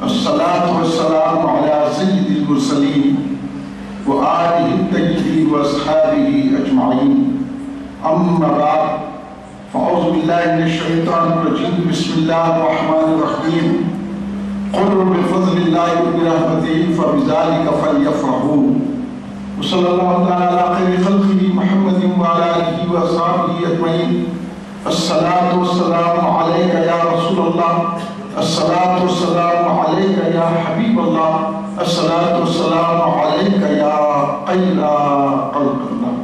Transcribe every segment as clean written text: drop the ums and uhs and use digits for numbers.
अस्सलातु वस्सलामु अला सय्यिदिल मुरसलीन व आलिहि तय्यिबीन व अस्हाबिही अजमाइन। अम्मा बाद, फ़अऊज़ु बिल्लाहि मिनश शैतानिर रजीम। बिस्मिल्लाहिर रहमानिर रहीम। क़ुल बिफ़ज़लिल्लाहि व बिरहमतिही फ़बिज़ालिका फ़लयफ़रहू। व सल्लल्लाहु तआला अला खैरि ख़ल्क़िही मुहम्मदिन व अला आलिहि व अस्हाबिही अजमईन। अस्सलातु वस्सलामु अलैका या रसूलल्लाह, अस्सलातु वस्सलामु अलैका या हबीबल्लाह, अस्सलातु वस्सलामु अलैका या खैरा ख़ल्क़िल्लाह।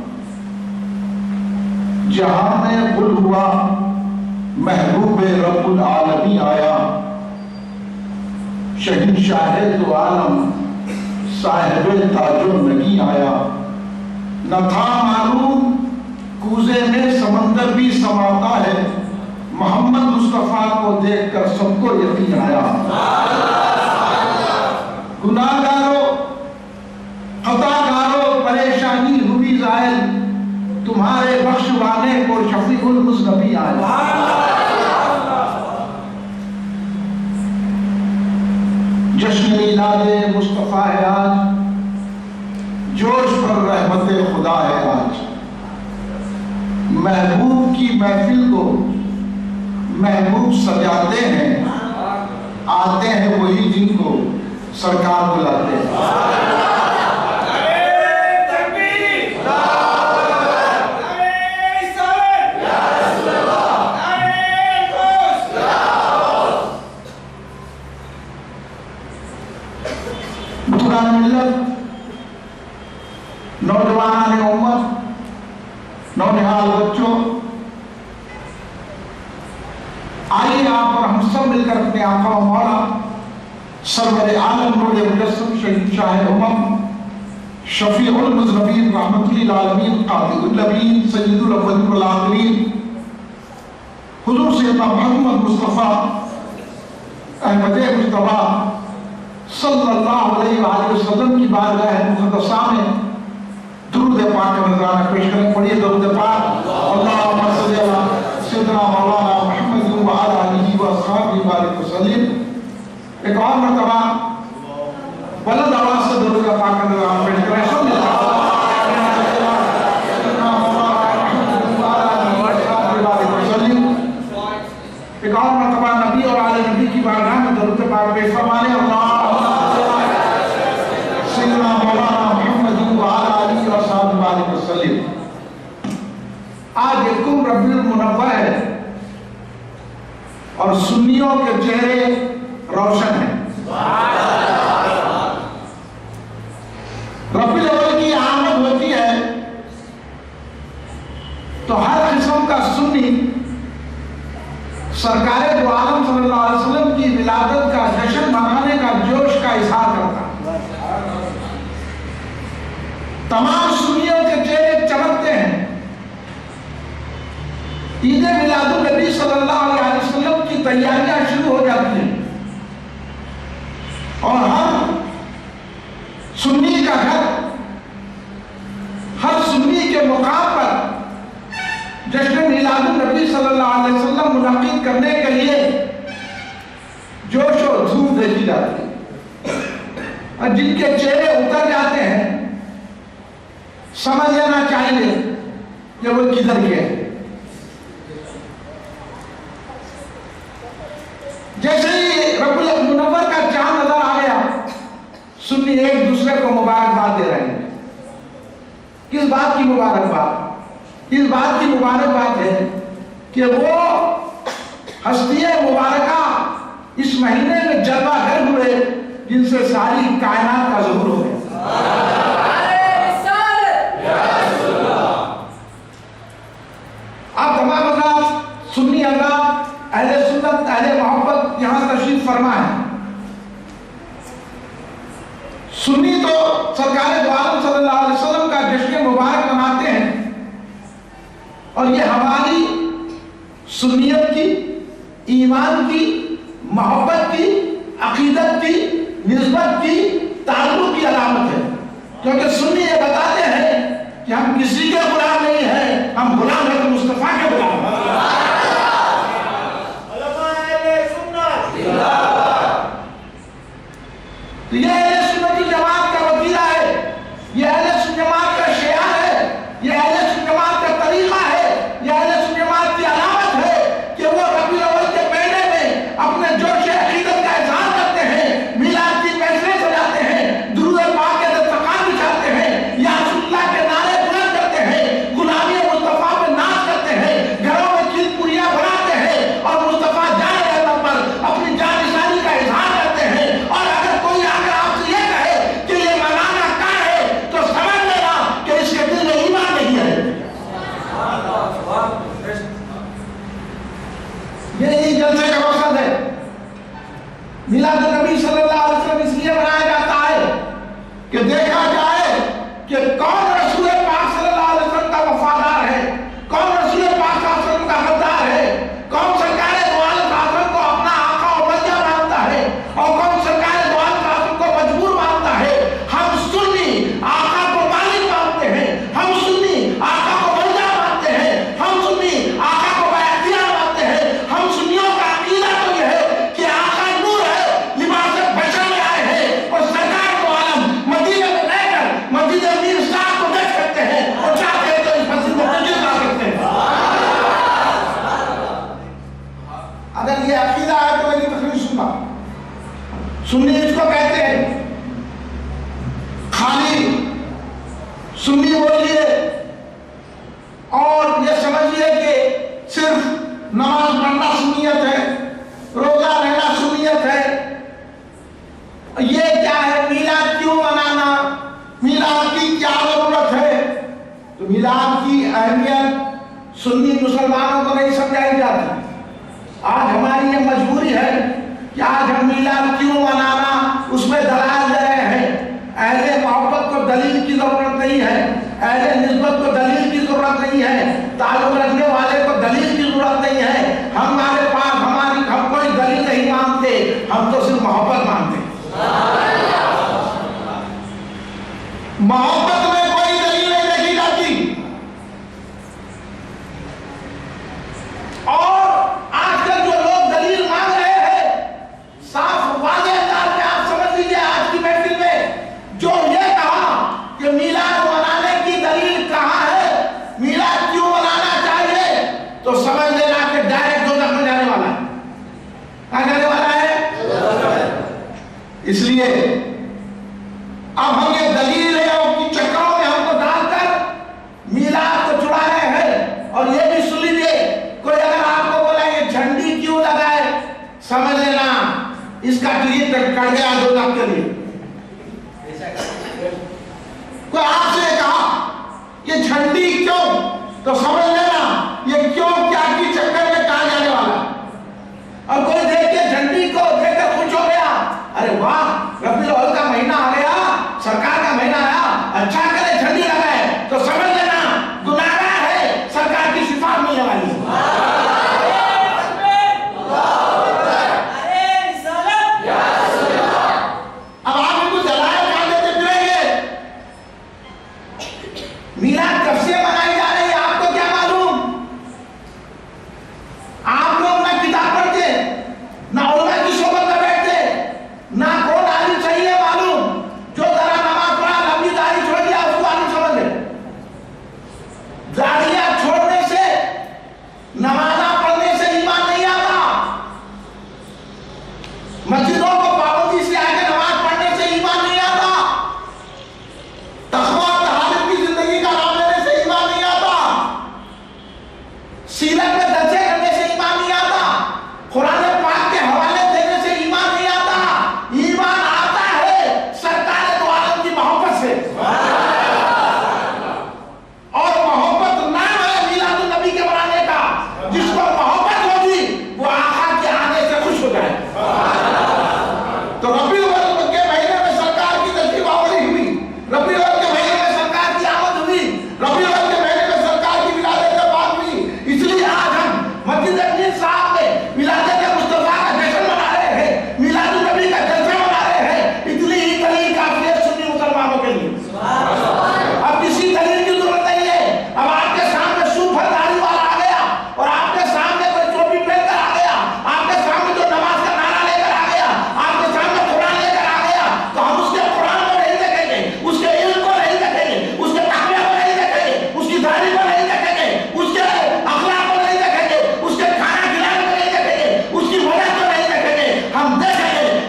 जहां में गुल हुआ महबूब रब्बुल आलमीन आया, शहंशाह दो आलम साहिब ताजो नगी आया। न था मालूम कूजे में समंदर भी समाता है, मोहम्मद मुस्तफा को देखकर सबको यकीन आया। गुनाहगारों खताकारों परेशानी हुई जाहिर, तुम्हारे बख्शवाने को शफीउल मुज़नबी आया। जश्न मिलादे मुस्तफा है आज, जोश पर रहमते खुदा है आज। महबूब की महफिल को महबूब सजाते हैं, आते हैं वही जिनको सरकार बुलाते हैं। नौजवान उम्र, नौनिहाल बच्चों, आइए आप और हम सब मिलकर अपने आका व मौला सरवर आलम नूर मुजस्सम शहंशाह उम्म शफीउल मुज़नबीन रहमतुल आलमीन कातिबुल नबीन सय्यिदुल अव्वलीन वल आखिरीन हुजूर सैयदना मोहम्मद मुस्तफा अहमद मुस्तफा सल्लल्लाहु अलैहि वसल्लम की बारगाह मुक़द्दसा में दुरूद पाक का नज़राना पेश करें। पढ़िए दुरूद पाक। अल्लाहुम्मा सल्लि अला सय्यिदना मौलाना मुहम्मद व अला आलिहि व अस्हाबिही बारिक वसल्लिम। एक और मर्तबा बुलंद आवाज से दुरूद पाक का नज़राना पेश करें। सल्लल्लाहु अलैहि वसल्लम। एक और मर्तबा नबी और आले नबी की बारगाह में दुरूद पाक पेश फरमाने। आज यकुम रबीउल मुनव्वर है और सुन्नियों के चेहरे रोशन हैं। रबीउल अव्वल की आमद होती है तो हर किस्म का सुन्नी सरकार दो आलम सल्लल्लाहु अलैहि वसल्लम की विलादत का जश्न मनाने का जोश का इजहार करता है। तमाम सुन्नियों के चेहरे चमकते हैं। ईद मिलादुन नबी सल्लल्लाहु अलैहि वसल्लम की तैयारियां शुरू हो जाती हैं और हर सुन्नी का घर, हर सुन्नी के मुकाम पर जश्न मिलादुन नबी सल्लल्लाहु अलैहि वसल्लम मुनाकिद करने के लिए जोश और धूम देखी जाती है। और जिनके चेहरे उतर जाते हैं समझ लेना चाहिए कि वो किधर के हैं। जैसे ही रबीउल मुनव्वर का चांद नजर आ गया, सुन्नी एक दूसरे को मुबारकबाद दे रहे हैं। किस बात की मुबारकबाद? इस बात की मुबारकबाद है कि वो हस्तियां मुबारका इस महीने में जलवागर हुए जिनसे सारी कायनात का ज़ुहूर हो गया। आप तमाम हज़रात सुन्नी हज़रात अहले सुन्नत अहले मोहब्बत यहाँ तशरीफ फरमा है। सुन्नी तो सरकार दो आलम सल्लल्लाहु अलैहि वसल्लम का जश्न मुबारक मनाते हैं और ये हमारी सुन्नियत की, ईमान की, मोहब्बत की, अकीदत की, निस्बत की, ताल्लुक की अलामत है। क्योंकि सुन्नी ये बताते हैं कि हम किसी के गुलाम नहीं हैं, हम गुलाम हैं तो मुस्तफा के गुलाम हैं। तो ये अहले सुन्नत जमात का वतीरा है, ये अहले सुन्नत जमात का शियार है, ये अहले सुन्नत जमात का तरीका है, ये अहले सुन्नत जमात की अलामत है कि वो रबीउल अव्वल के महीने में अपने जोश अकीदत का इजहार करते हैं, मिलाद की महफिलें सजाते हैं, दुरूद पाक के दस्तरखान बिछाते हैं, या रसूलुल्लाह के नारे बुलंद करते हैं, गुलामी मुस्तफा पे नाच करते हैं, घरों में खीर-पूरियां बनाते हैं और मुस्तफा जाए रहमत पर अपनी जानिशानी का इजहार करते हैं। और अगर कोई आकर आपसे ये कहे कि ये मनाना कहाँ है, तो समझ लेना कि इसके दिल में ईमान नहीं है। यही जलसे का मकसद है। मिलाद नबी सल्लल्लाहु अलैहि वसल्लम इसलिए बनाया जाता है कि देखा जाए कि कौन रसूल पाक सल्लल्लाहु अलैहि वसल्लम का वफादार है, कौन रसूल पाक सल्लल्लाहु अलैहि वसल्लम का गद्दार है, कौन सरकार दो आलम आज़म को अपना आका और बंदा मानता है और कौन सरकार दो आलम आज़म को मजबूर मानता है। हम सुन्नी आका को मालिक मानते हैं, हम सुन्नी आका को बंदा मानते हैं, हम सुन्नी आका को बाइख्तियार मानते हैं। हम सुन्नियों का अकीदा तो यह है कि आका नूर है, लिबास बशर में आए हैं और सरकार दो आलम मदीने में रहकर मस्जिद अमीर साहब को देख सकते हैं और चाहते हैं तो इस मस्जिद में तस्वीर ला सकते हैं। अगर ये अकीदा है तो मेरी तकरीर सुनना। सुन्नी इसको कहते हैं, खाली सुन्नी बोलिए और ये समझिए कि सिर्फ नमाज पढ़ना सुन्नियत है, रोजा रहना सुन्नियत है। ये क्या है, मिलाद क्यों मनाना, मिलाद की क्या जरूरत है? तो मिलाद की अहमियत सुन्नी मुसलमानों को नहीं समझाई जाती। आज हमारी ये मजबूरी है कि आज हम मिलाद क्यों मनाना उसमें दलाल दे रहे हैं। अहले मोहब्बत को दलील की जरूरत नहीं है, अहले निस्बत को दलील की जरूरत नहीं है, ताल्लुक रखने वाले को दलील की जरूरत नहीं है। हमारे पास हम कोई दलील नहीं मानते, हम तो सिर्फ मोहब्बत मानते। मोहब्बत में कोई दलील नहीं देखी जाती। और आजकल जो लोग दलील मांग रहे हैं, साफ वाज़ेह अंदाज में आप समझ लीजिए, आज की महफिल में जो ये कहा कि मिलाद मनाने की दलील कहाँ है, मिलाद क्यों मनाना चाहिए, तो समझ लेना कि डायरेक्ट दोज़ख में जाने वाला है। कहाँ जाने वाला है? इसलिए अब हम ये दलील है की चक्करों में हमको डालकर मिलाद को चुरा रहे हैं। और ये भी सुन लीजिए, कोई अगर आपको बोला ये झंडी क्यों लगाए, समझ लेना इसका टिकट कट गया दोज़ख के लिए। कोई आपसे कहा ये झंडी क्यों, तो समझ लेना ये क्यों क्या की चक्कर में कहा जाने वाला। और कोई देख के झंडी को देखकर खुश हो गया, अरे वाह रबीउल अव्वल का महीना आ गया, सरकार का महीना आया, अच्छा करे झंडी लगाए, तो समझ लेना गुनाहगार है, सरकार की सिफारिश मिलने वाली है। अब आप इनको दलाल कहाँ देते फिरेंगे? मिलाद कब से मनाई जा रही है आपको क्या मालूम?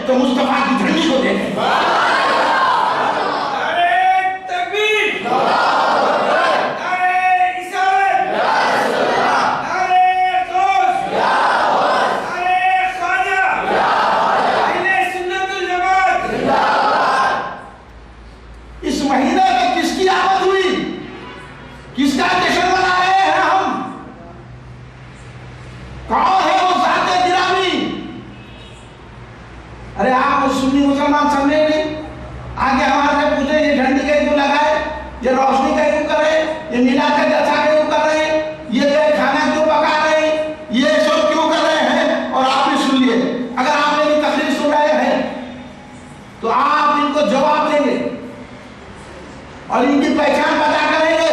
तो मुस्तफा की झंडी को देखें। इस महीने में किसकी आमद हुई, किसका जश्न मना रहे हैं हम? कौन है वो ज़ाते गिरामी? अरे आप सुन्नी मुसलमान समझे नहीं? आगे हमारे पूछे ये झंडी का क्यों लगाए, ये रोशनी का क्यों करे, ये मिलाद का जलसा क्यों कर रहे हैं, ये खाना क्यों पका रहे हैं, ये सब क्यों कर रहे हैं? और आप भी सुन लिए। अगर आप मेरी तकरीर सुन रहे हैं तो आप इनको जवाब देंगे और इनकी पहचान पता करेंगे।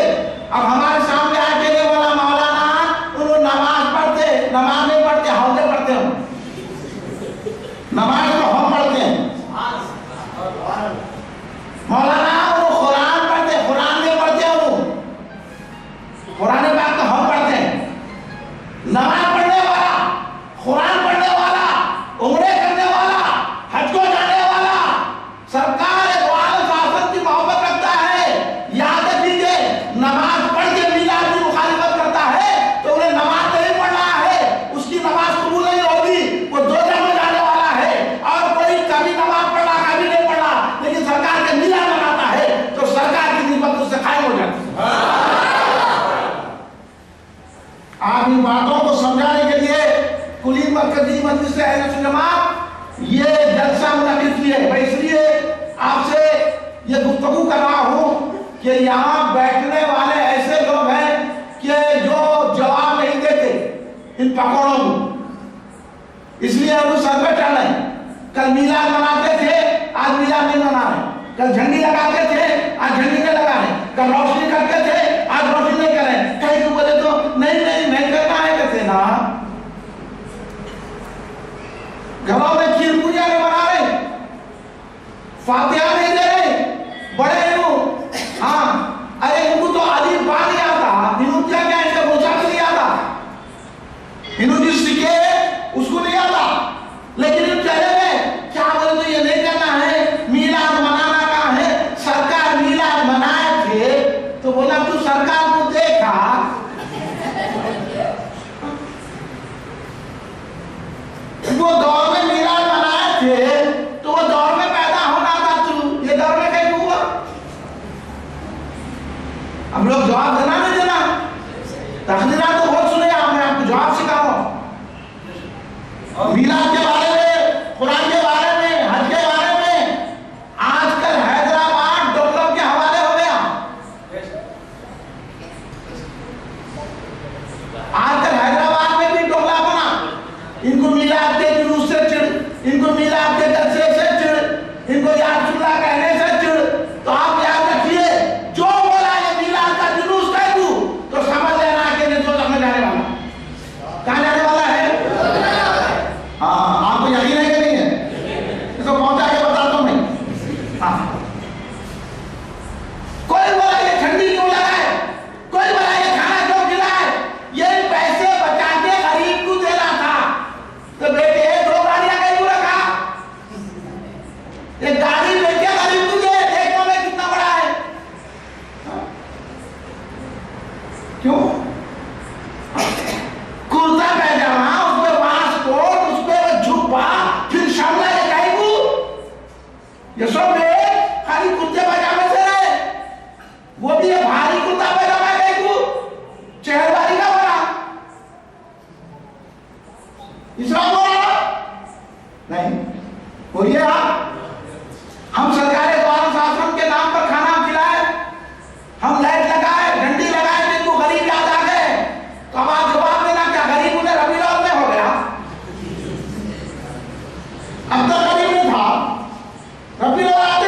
अब हमारे सामने आके ये बोला मौलाना उन्होंने नमाज पढ़ते, नमाज नहीं पढ़ते, हौदे पढ़ते हो। नमाज तो हम पढ़ते हैं। मौलाना वो कुरान पढ़ते, कुरान नहीं पढ़ते हो। कुरान पाक तो हम पढ़ते हैं। नमाज पढ़ने वाला, कुरान पढ़ने वाला, उम्रे करने वाला, हज को जाने वाला, सरकार शासन की मोहब्बत रखता है। याद रखिए, नमाज पढ़ के मिलाद की मुखालिफत करता है तो उन्हें नमाज नहीं पढ़ना है, उसकी नमाज कबूल नहीं होगी, वो दोजख में जाने वाला है। और कोई कभी नमाज पढ़ा, कभी नहीं पढ़ा, लेकिन सरकार के मिलाद मनाता है तो सरकार की निस्बत उससे कायम हो जाती है। आप इन बातों को समझाने के लिए कुली मरकजी मजलिस अहले सुन्नत जमात ये जलसा मुनक्किद किए है। भाई इसलिए आपसे ये गुफ्तगू कर रहा हूं कि यहाँ बैठने वाले ऐसे लोग हैं कि जो जवाब नहीं देते इन पकौड़ों को, इसलिए हम सर पे चढ़ रहे। कल मिलाद मनाते थे, आज मिलाद नहीं मना रहे। कल झंडी लगाते थे, आज झंडी नहीं लगा रहे। कल रोशनी करते थे, आज रोशनी नहीं कर रहे। कहीं को बोले तो नहीं करना है, कहते ना। घरों में खीर पूजा नहीं बना रहे, फातिहा नहीं दे रहे, बड़े इनको हाँ, अरे इनको तो अली बा नहीं आता, इनको क्या क्या इनका बोझा भी नहीं आता, इनको जो सीखे उसको नहीं आता। लेकिन इन चेहरे में क्या बोले तो ये नहीं करना है, मिलाद मनाना का है। सरकार मिलाद मनाए थे तो बोला तू सरकार को देखा, वो दौर में मिलाद मनाए थे तो वो दौर में पैदा होना था, तू ये दौर में कहीं हुआ। हम लोग जवाब देना नहीं देना, तकदीरा तो बहुत सुने आपने, आपको जवाब सिखाओ। मिलाद के बारे में, कुरान के बारे में, हज के बारे में आजकल हैदराबाद डेवलप के हवाले हो गया। आजकल हैदराबाद में भी टोला बना, इनको मिलाद के जुलूस से चिढ़, इनको मिलाद के जलसे से चिढ़, इनको यादुल्लाह कहने से चिढ़। तो आप याद रखिए, जो बोला ये मिलाद का जुलूस कह दूं तो समझ लेना कि ये दोजख में जाने वाला। कहां जाने वाला है? हाँ, आपको यकीन है कि नहीं है? इसको पहुंचा के बताता हूं मैं। हाँ, कोई बोला ये ठंडी क्यों लगाए, कोई बोला ये खाना क्यों खिलाए, ये पैसे बचा के गरीब को देना था। तो बेटे दो गाड़ियां क्यों रखा, एक गाड़ी लेके गरीब को दे, देखो में कितना बड़ा है। क्यों? कुर्ता पैजामा, उसमें वास्कोट, उसमें झुब्बा, फिर शमला लगाई को, ये सब खाली कुर्ते पैजामे से रहे। वो भी ये भारी कुर्ता पैजामा गई को, चेहरबारी का बना इस्लाम हो रहा नहीं। बोलिए आप, हम सरकारी द्वारा शासन के नाम पर खाना खिलाए, हम लाइट लगाए, झंडी लगाए, जिनको गरीब याद आ गए तो अब आप जवाब देना, क्या गरीब उन्हें रबीउल अव्वल में हो गया? अब तक गरीब नहीं था, रबीउल अव्वल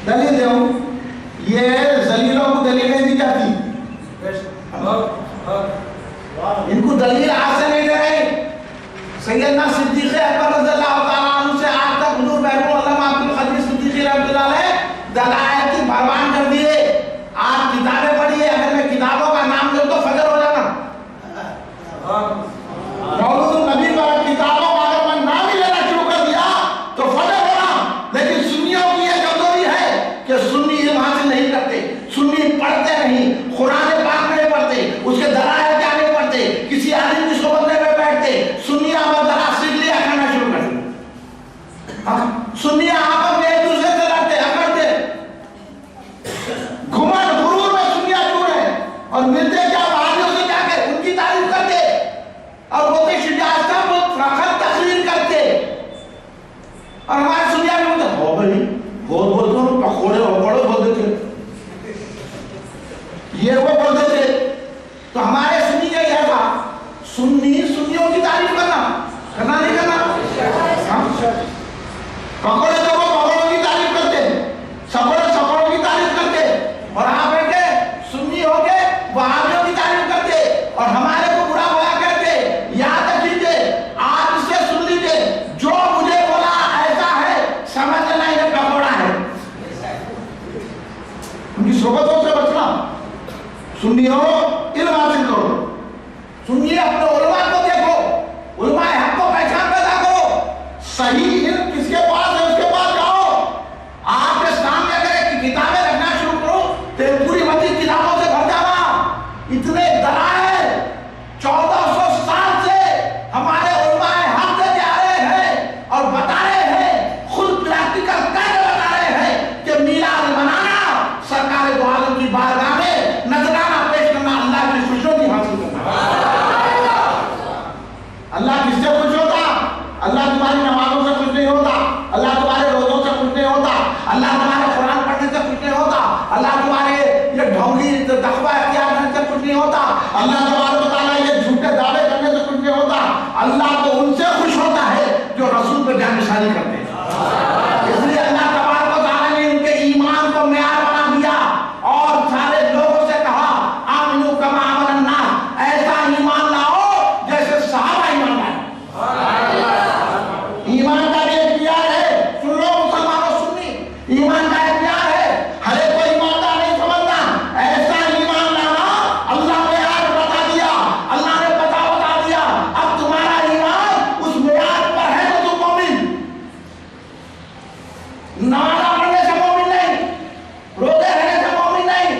दलील दो, ये जलीलों को दलीलें दी जाती, इनको दलील आज से नहीं दे रहे। सैयदना सिद्दीक़ अकबर रज़ियल्लाहु ताला अन्हु से आज तक हुज़ूर महबूब अल्लामा अब्दुल क़दीर सिद्दीक़ी रहमतुल्लाह अलैह दलाइल की बरबाद कर दिए। आज किताबें पढ़िए, अगर मैं किताबों का नाम दूं तो फजर हो जाना। मौलूद नबी पर किताबों का अगर मैं नाम ही लेना शुरू कर दिया तो फजर होना। लेकिन सुन्नियों की ये कमजोरी है कि सुन्नी इल्म हासिल नहीं करते, सुन्नी पढ़ते नहीं, कुरान पाक नहीं पढ़ते, उसके दलाइल क्या नहीं पढ़ते, किसी आलिम की सोबत में बैठते, सुन्नी आपस जरा सीख लिया करना शुरू कर दिया। सुन्नी आपस में एक दूसरे से लड़ते अकड़ते, घुमन गुरूर में सुन्नियां चूर है और मिलते क्या बाहरियों से जाके उनकी तारीफ करते और बोलते शुजाअत का फखर तकरीर करते। और हमारे सुन्नियां में बोलते हो भाई बहुत बोल दो पकोड़े और बड़े बोल देते, ये वो बोल देते। तो हमारे सुन्नी का यह था, सुन्नी सुन्नियों की तारीफ करना नहीं करना। पकोड़े तो वो पकोड़ों की तारीफ करते, सकोड़े सकोड़ों की तारीफ करते, और आप बैठे सुन्नी हो के वहाबियों की तारीफ करते और हमारे को बुरा भला करते। याद रखिए, आज से सुन लीजिए, जो मुझे बोला ऐसा है समझ लेना ये पकोड़ा है। उनकी सोबतों से बचना। सुन्नियों इल्म हासिल करो, सुन्नी अपने उलमा को देखो, उलमा हक को पहचान पैदा करो। सही इल्म किसके पास है उसके पास जाओ। आपके सामने अगर किताबें रखना शुरू करो तो पूरी मस्जिद किताबों से भर जाना। इतने दलाइल 1400 साल से हमारे उलमा हक से जा रहे हैं और बता रहे हैं, खुद प्रैक्टिकल करके बता रहे हैं कि मीलाद मनाना, सरकार दो आलम की बारगाह में नजराना पेश करना, अल्लाह की खुशनुदी हासिल करना। अल्लाह किससे खुश होता? अल्लाह तुम्हारी नमाजों से खुश नहीं होता, अल्लाह तुम्हारे रोजों से खुश नहीं होता, अल्लाह तुम्हारे कुरान पढ़ने से खुश नहीं होता, अल्लाह तुम्हारे ये ढोंगी तकवा इख्तियार करने से खुश नहीं होता, अल्लाह तबारक व तआला ये झूठे दावे करने से खुश नहीं होता। अल्लाह तो उनसे खुश होता है जो रसूल पे जाननिशानी करते हैं। इसलिए अल्लाह तबारक व तआला ने उनके ईमान को मेयार बना दिया और सारे लोगों से कहा आमिनू कमा आमन अन्नास, ऐसा ईमान लाओ जैसे सहाबा ईमान लाए। ईमान का भी एक प्यार है, सुन लो मुसलमानों सुन्नी, ईमान का एक प्यार है, हर एक को ईमानदार नहीं समझना। ऐसा ईमान लाना अल्लाह ने आज बता दिया, अल्लाह ने बता दिया। अब तुम्हारा ईमान उस मेयार पर है तो तुम मोमिन। नमाज़ पढ़ने से मोमिन नहीं, रोजे रहने से मोमिन नहीं,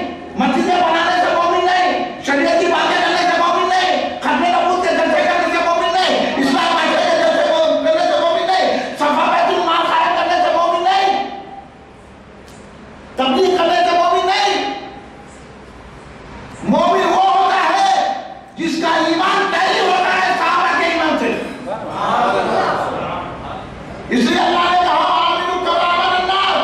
मस्जिदें बनाने से मोमिन नहीं, शरीयत की बातें करने से मोमिन नहीं, खतने नबूवत के जलसे करने से मोमिन नहीं, इस्लाम मायके के जलसे करने से मोमिन नहीं, सफा बैतुल माल कायम करने से मोमिन नहीं, तबलीग करने से मोमिन नहीं। मोमिन वो होता है जिसका ईमान तय होता है सहाबा के ईमान से। इसलिए अल्लाह ने कहा आमिनू कमा आमन अन्नास,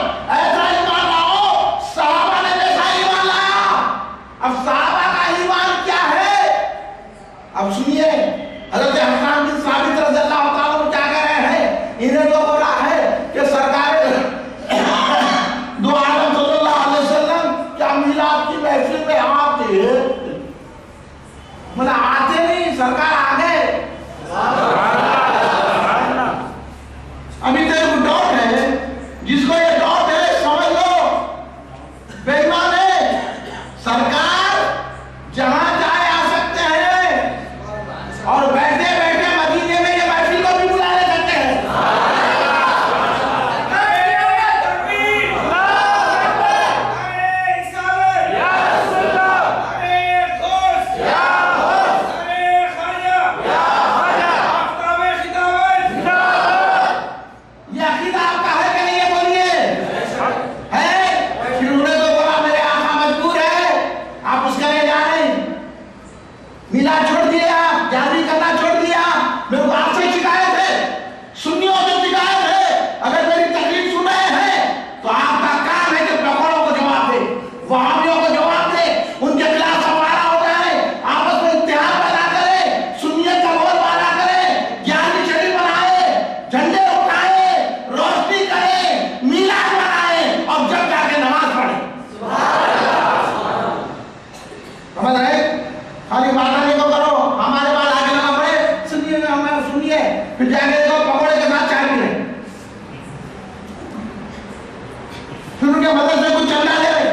फिर उनके मदरसे को चंदा दे रहे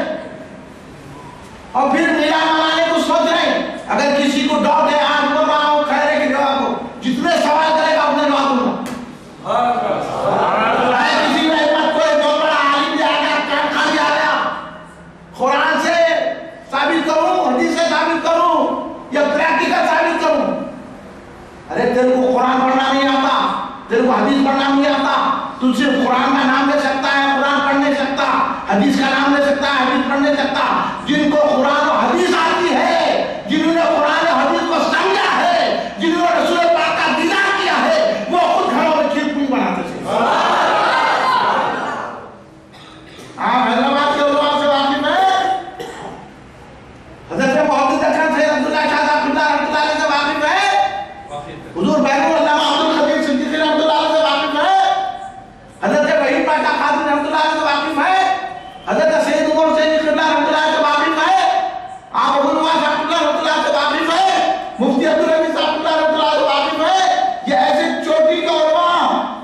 और फिर मेला मनाने को सोच रहे। अगर किसी को डाउट है आज बोल रहा हूं खैर के जवाब को जितने सवाल करेगा उतने जवाब दूंगा। किसी में हिम्मत कोई बहुत बड़ा आलिम भी आ गया कान खाली आ गया कुरान से साबित करूं हदीस से साबित करूं या प्रैक्टिकल साबित करूं। अरे तेरे को कुरान पढ़ना नहीं आता, तेरे को हदीस पढ़ना नहीं आता, तू सिर्फ कुरान का नाम ले सकता है, कुरान पढ़ नहीं सकता, हदीस का नाम ले सकता है, हदीस पढ़ नहीं सकता। जिनको कुरान और हदीस आती है, जिन्होंने कुरान और हदीस को समझा है, जिन्होंने रसूल पाक का दीदार किया है, वो खुद घरों में खीर पूरी बनाते थे। आप हैदराबाद के उलमा से वाकिफ हैं? हज़रत मोहम्मद दखन सैयद अब्दुल्लाह शाह साहब रहमतुल्लाह अलैह से वाकिफ हैं? हुजूर बैरुल अल्लामा अब्दुल खदीर सिद्दीकी रहमतुल्लाह अलैह से वाकिफ हैं? हज़रत वहीद पाशा कासिम रहमतुल्लाह अलैह से वाकिफ हैं? हज़रत सैयद उमर हुसैन क़िबला रहमतुल्लाह अलैह से वाकिफ हैं? आप अबू नवाज रहमतुल्लाह अलैह से वाकिफ हैं? मुफ्ती अब्दुल हमीद रहमतुल्लाह अलैह से वाकिफ हैं? ये ऐसे चोटी के उलमा,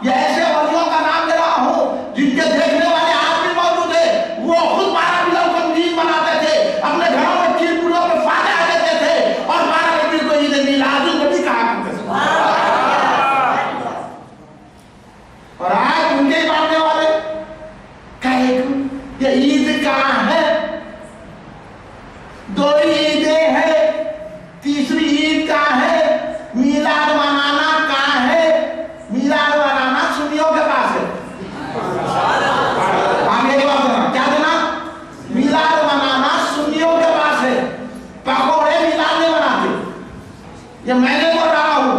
ये ऐसे वलियों का नाम ले रहा हूं जिनके देखने वाले आज भी मौजूद है। वो खुद 12 बिलाल को ईद मनाते थे, अपने घरों में खीर पूरियों पे फातिहा देते थे और 12 रबीउल को ईद मिलादुन नबी कहा करते थे। और आज उनके मानने वाले कहे ये ईद कहां है? 2 ईदें हैं, तीसरी ईद कहां है? मिलाद मनाना कहां है? मिलाद मनाना सुन्नियों के पास है। आगे की बात सुना, क्या देना? मिलाद मनाना सुन्नियों के पास है, पकोड़े मिलाद नहीं बनाते। ये मैंने बोल रहा हूं,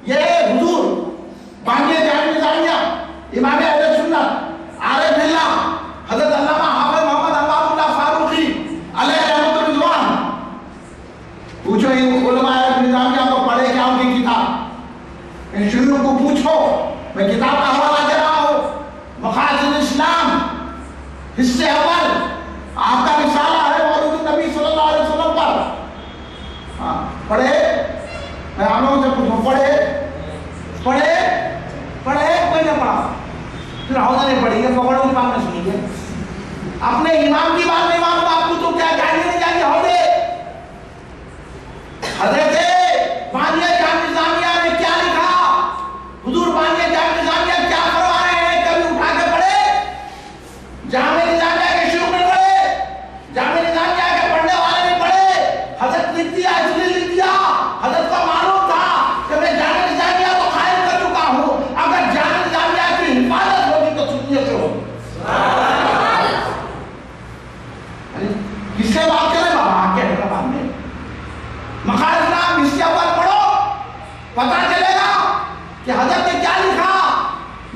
ये हुजूर बांगे जामिया निज़ामिया इमाम अहले सुन्नत आरिफ बिल्लाह हज़रत अल्लामा हाफिज़ मोहम्मद अनवारुल्लाह फारूकी अलैहि रहमतुल रिज़वान। पूछो इन उलमा निज़ामिया को पढ़े क्या उनकी किताब? इन शुरू को पूछो, मैं किताब का हवाला दे रहा हूं। मकासिद इस्लाम हिस्से अव्वल आपका रिसाला है मौलूद नबी सल्लल्लाहु अलैहि वसल्लम पर। हाँ पढ़े, मैं आप लोगों से पूछूं पढ़े पढ़े पढ़े कोई ना पढ़ा, फिर हौदा नहीं पढ़ेंगे, पकड़ों की बात नहीं सुनेंगे, अपने इमाम की बात नहीं मानूंगा। आपको तो क्या जानिए नहीं जानिए हौदे। हज़रत बानिया जामिया निज़ामिया ने क्या लिखा? हुजूर बानिया जामिया निज़ामिया क्या करवा रहे हैं? कभी उठा के पढ़े? जामिया निज़ामिया के शुरू में पढ़े, जामिया निज़ामिया के पढ़ने वाले नहीं पढ़े। हज़रत लिख दिया, इसलिए लिख दिया। हज़रत को मालूम था कि मैं जामिया निज़ामिया को कायम कर चुका हूं, अगर जामिया निज़ामिया की हिफाजत होगी तो सुन्नियत से होगी। किससे बात करें बाबा? आके हैदराबाद में मकासिद इस्लाम हिस्से अव्वल पढ़ो, पता चलेगा कि हज़रत ने क्या लिखा।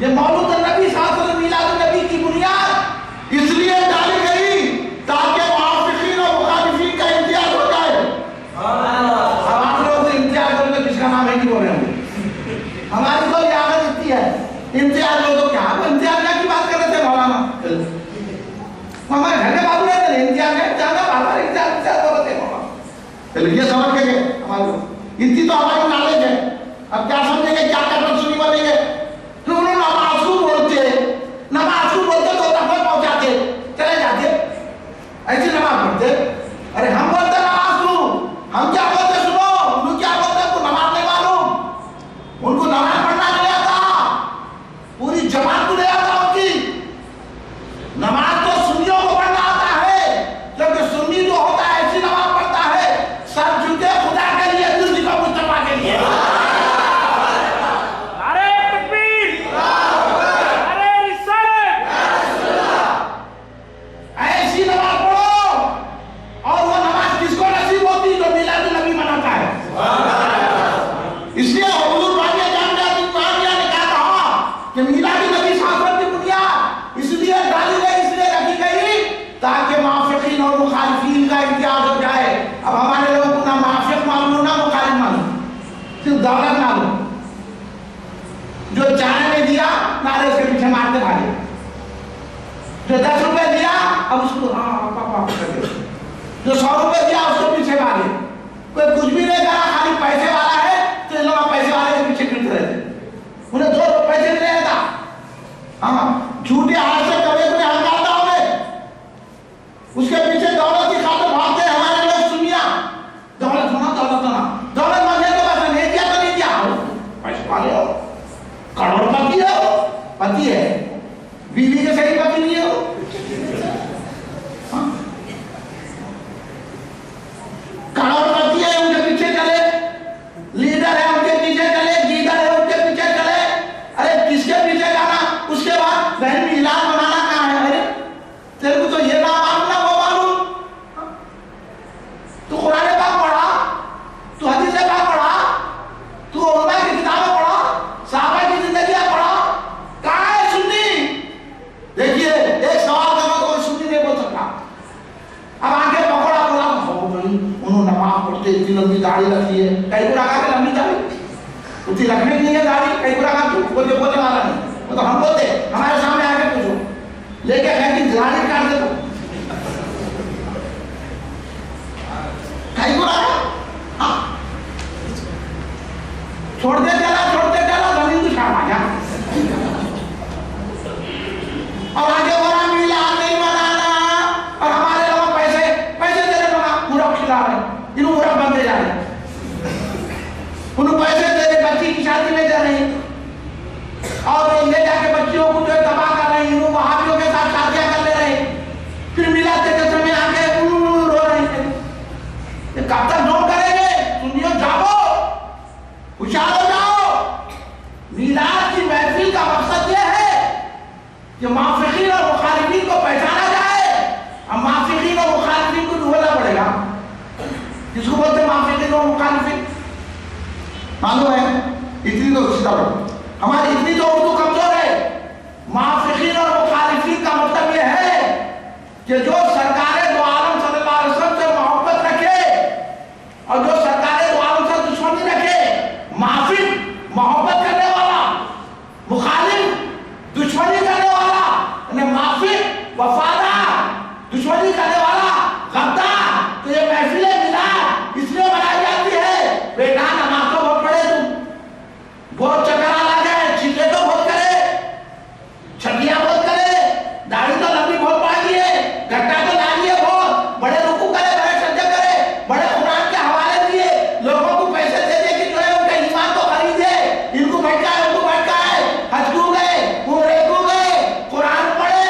ये मौलूद नबी साहब मिलाद नबी की बुनियाद इसलिए डाली गई ताकि मुआफ़िक़ीन और मुखालिफ़ीन का इम्तियाज हो जाए। अब आप लोग से इम्तियाज करोगे, किसका नाम है कि बोल रहे होंगे? हमारी तो ये आदत इतनी है, इम्तियाज हो तो क्या? आप इम्तियाज की बात कर रहे थे मौलाना, हमारे घर के बाबू रहते हैं इम्तियाज है, ज्यादा बात इम्तियाज हो रहे थे मौलाना। चलिए ये समझ के गए हमारे लोग, इतनी तो हमारी नॉलेज है। अब क्या समझेंगे, क्या कटन सुनी बनेंगे? फिर उन्होंने नमाज को बोलते तो तक पहुंचाते, चले जाते, ऐसी नमाज पढ़ते। अरे हम बोलते नमाज को, हम क्या बोलते सुनो, उनको क्या बोलते? उनको नमाज नहीं मालूम, उनको नमाज पढ़ना नहीं आता, पूरी जमात को नहीं आता उनकी। नमाज तो सुन्नियों को पढ़ना आता है, क्योंकि सुन्नी जो होता है ऐसी नमाज पढ़ता है, सर झुके खुदा के लिए, दिल झुका मुस्तफा के लिए। नारे तकबीर, नारे रिसालत, ऐसी नमाज पढ़ो। और वो नमाज किसको नसीब होती है? जो मिलाद नबी मनाता है। इसलिए हुजूर बानिया जामिया निज़ामिया ने क्या कहा कि मिलाद नबी साहब की बुनियाद इसलिए डाली गई, इसलिए रखी गई ताकि मुआफ़िक़ीन और मुखालिफ़ीन का इम्तियाज हो जाए। अब हमारे लोगों को ना मुआफ़िक़ मालूम ना मुखालिफ़ मालूम, सिर्फ दौलत मालूम। जो चाय में दिया नारे उसके पीछे मारते भागे, जो 10 रुपए दिया अब उसको हाँ पापा कर दे, जो 100 रुपए दिया उसके पीछे भागे। कोई कुछ भी नहीं करा, खाली पैसे वाला है तो ये लोग पैसे वाले के पीछे फिरते रहते, उन्हें 2 पैसे नहीं रहता। हाँ झूठे हाथ से कभी अपने हंगाता होंगे उसने इतनी लंबी दाढ़ी रखी है, कहीं को रखा के लंबी दाढ़ी उतनी रखने की नहीं है दाढ़ी, कहीं को रखा क्यों बोलने वाला नहीं, वो तो हम बोलते हमारे सामने आके पूछो लेके कहीं की दाढ़ी काट दे तो कहीं को रखा, हाँ छोड़ते चला जमीन की शाम आ गया और आगे बोला मिला नहीं बनाना और हमारे लोग पैसे देने बना मुरब खिला रहे, इन्हों मुरब बनते जा रहे, उन्होंने पैसे दे रहे, बच्ची की शादी में जा रहे और ले जाके बच्चियों को जो तबाह कर रहे, इन्हों वहाबियों के साथ शादियां कर ले रहे, फिर मिलाते के समय आके रो रहे हैं। कब तक नोट करेंगे? सुनियो जागो, होशियार हो जाओ। मिलाद की महफिल का मकसद यह है कि माफिकीन और मुखालिफिन को पहचाना जाए। अब माफिकीन और मुखालिफिन को ढूंढना पड़ेगा। किसको बोलते हैं माफिकीन और मुखालिफिन? मालूम है? इतनी तो हमारी इतनी तो उर्दू कमजोर है। माफिकीन और मुखालिफिन का मतलब यह है कि जो सरकारें दो आलम सल्लल्लाहु अलैहि वसल्लम से मोहब्बत रखे और जो सरकारें दो आलम से दुश्मनी रखे। माफिक मोहब्बत करने वाला, मुखालिफ दुश्मनी करने वाला, माफिक वफादार दुश्मनी करने वाला गद्दार। तो ये महफिलें मिलाद इसलिए बनाई जाती है बेटा नमाज तो बहुत पढ़े तुम, बहुत चकरा लगे, चीजें तो बहुत करे, छठियां बहुत करे, दाढ़ी तो लंबी बहुत पाई है, गट्टा तो डाली है बहुत, बड़े रुकू करे, बड़े सज्जा करे, बड़े कुरान के हवाले दिए, लोगों को पैसे दे दे कि जो है उनका ईमान तो खरीदे, इनको भटकाए उनको भटकाए, हज क्यों गए, उम्रे क्यों गए, कुरान पढ़े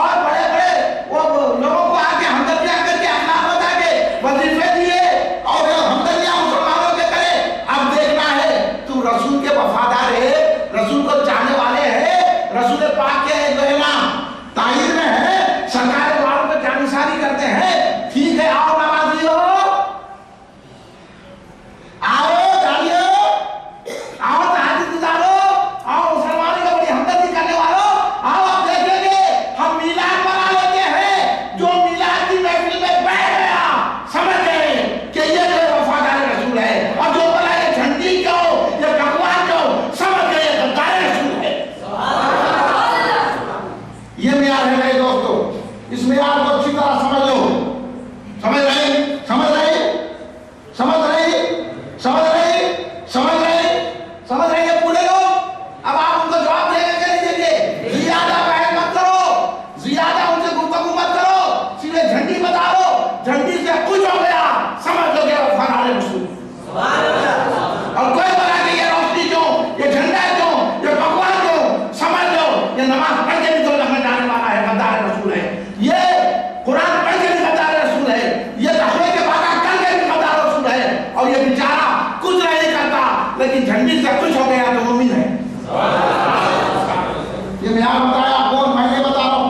और बड़े बड़े वो लोगों को आके हमदर्दियां करके अखलाक बता के वजीफे दिए और हमदर्दियां मुसलमानों के करे। अब देखना है तू रसूल के वफादार है, रसूल को चाहने वाले है, रसूल पाक के जो है ना ताहीर में है, सरकार द्वारों पे जानिसारी करते हैं। ठीक है, आओ नमाजियो, आओ गाड़ियों, आओ तहज्जुद गुजारो, आओ मुसलमानों की बड़ी हमदर्दी करने वालों, आओ आप देखेंगे हम मिलाद मना लेते हैं। जो मिलाद की महफिल में बैठ गया समझ गए कि ये जो वफादार रसूल है, और जो बोला ये झंडी क्यों, ये भगवान क्यों, समझ गए ये गद्दार रसूल है। ये मियार है मेरे दोस्तों, इस मियार को अच्छी तरह समझ लो। समझ रहे समझ रहे समझ रहे समझ रहे समझ रहे समझ रहे ये पूरे लोग। अब आप उनको जवाब देंगे कि नहीं देंगे? ज्यादा बहस मत करो, ज्यादा उनसे गुफ्तगू मत करो, सीधे झंडी बता दो, झंडी से कुछ हो गया समझ लो कि वफादार रसूल। और कोई बोला कि ये रोशनी क्यों, ये झंडा क्यों, ये भगवान क्यों, समझ लो ये नमाज पढ़ के भी तो लगने जाने वाला है, गद्दार रसूल है। ये कुरान पढ़ के भी गद्दार रसूल है, ये तकवे के वादा कर के भी गद्दार रसूल है। और ये बेचारा कुछ नहीं करता लेकिन झंडी से कुछ हो गया तो मुमिन है। ये मैं आप बताया कौन, मैं बता रहा हूँ।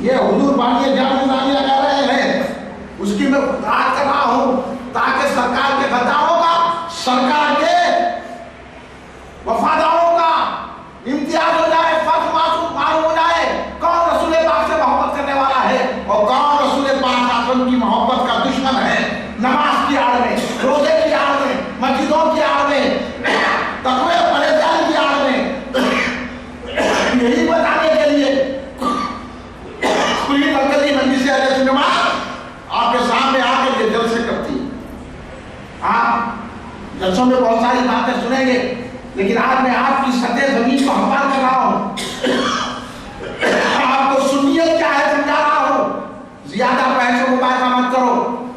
ये हुजूर बानिए जानिया कह रहे हैं, उसकी मैं बात कर रहा हूँ ताकि सरकार के गद्दारों का, सरकार के वफादारों का इम्तियाज हो जाए, फर्क मालूम हो जाए कौन रसूल पाक से मोहब्बत करने वाला है और कौन रसूल पाक की मोहब्बत का दुश्मन है। नमाज की आड़ में, रोजे की आड़ में, मस्जिदों की आड़ में, तकवे परेशान की आड़ में, यही बताने के लिए पूरी मरकजी मजलिस अहले सुन्नत आपके सामने आकर के जलसे करती है। आप जलसों में बहुत सारी बातें सुनेंगे, लेकिन आज मैं आपकी सतह जमीन को हमवार कर रहा हूँ, आपको सुन्नियत क्या है समझा रहा हूँ। ज्यादा पैसे मुबारका मत करो,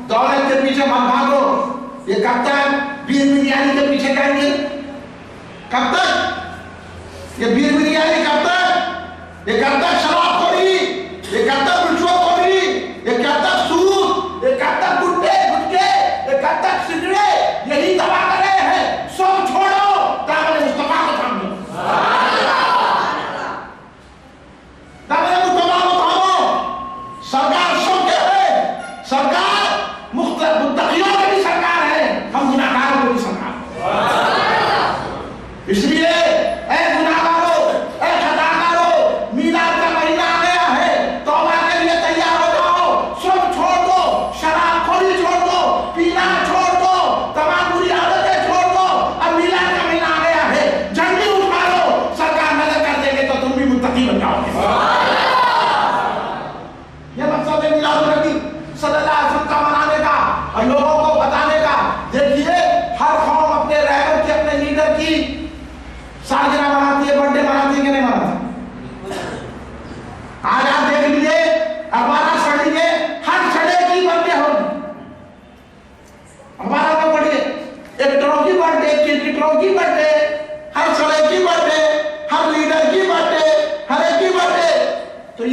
दौलत के पीछे मत भागो। ये कब तक बीर बिरयानी के पीछे कहेंगे? कब तक ये बीर बिरयानी, कब तक ये, कब तक शराबखोरी, ये कब तक रिश्वतखोरी, ये कब तक सूद, ये कब तक गुट्टे गुटके, ये कब तक सिगरेट, यही दबा कर रहे हैं। सब छोड़ो, दामन मुस्तफा को थाम लो।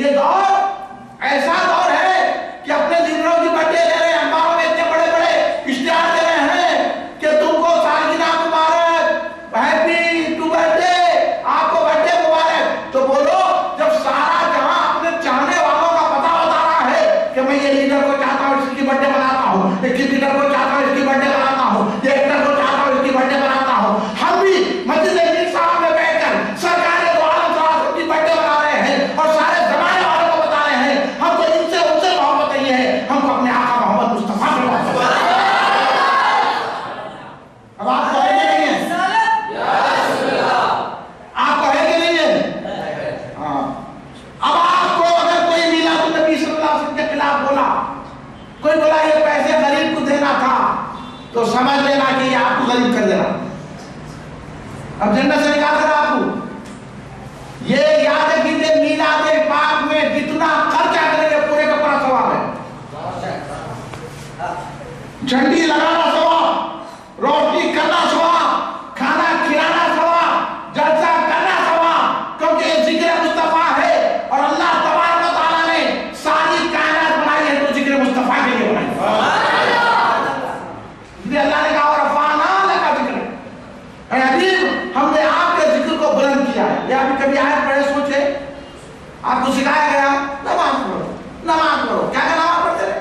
ये दौर ऐसा दौर है कि अपने लीडरों की बर्थडे ले रहे हैं, अखबारों में इतने बड़े बड़े इश्तिहार दे रहे हैं कि तुमको सालगिरह मुबारक, हैप्पी टू बर्थडे, आपको बर्थडे मुबारक। तो बोलो, जब सारा जहां अपने चाहने वालों का पता बता रहा है कि मैं ये लीडर को चाहता हूँ इसकी बर्थडे बनाता हूँ, इस लीडर को चाहता हूँ इसकी बर्थडे बनाता हूँ, ये एक्टर को चाहता हूँ इसकी बर्थडे बनाता हूँ, हम भी मस्जिद मीर साहब में बैठकर सरकार दो आलम साहब की बर्थडे बना रहे हैं और सारे जमाने वालों को बता रहे हैं हमको इनसे उनसे मोहब्बत नहीं है, हमको अपने आका मोहम्मद मुस्तफा से मोहब्बत है। अब आप कहेंगे नहीं है, आप कहेंगे नहीं है। हाँ, अब आपको अगर कोई मिलाद नबी सल्लल्लाहु अलैहि वसल्लम के खिलाफ बोला, कोई बोला ये पैसे गरीब को देना था, तो समझ लेना कि ये आपको गरीब कर देना, अब जन्नत से निकाल कर आपको। ये याद कीजिए, मीलाद पाक में जितना खर्चा करेंगे पूरे का पूरा सवाब है। झंडी लगाना सवाब, रोशनी करना सवाब, खाना खिलाना सवाब, जलसा करना सवाब, क्योंकि ये जिक्र मुस्तफा है और अल्लाह तबारक व तआला ने सारी कायनात बनाई है तो जिक्र मुस्तफा के लिए बनाई। इसलिए अल्लाह ने कहा रफ़अना लका जिक्र, ऐ हबीब हमने आपके जिक्र को बुलंद किया है। ये अभी कभी आयत पढ़े सोचे, आपको सिखाया गया नमाज पढ़ो, नमाज पढ़ो, क्या क्या नमाज पढ़ते रहे?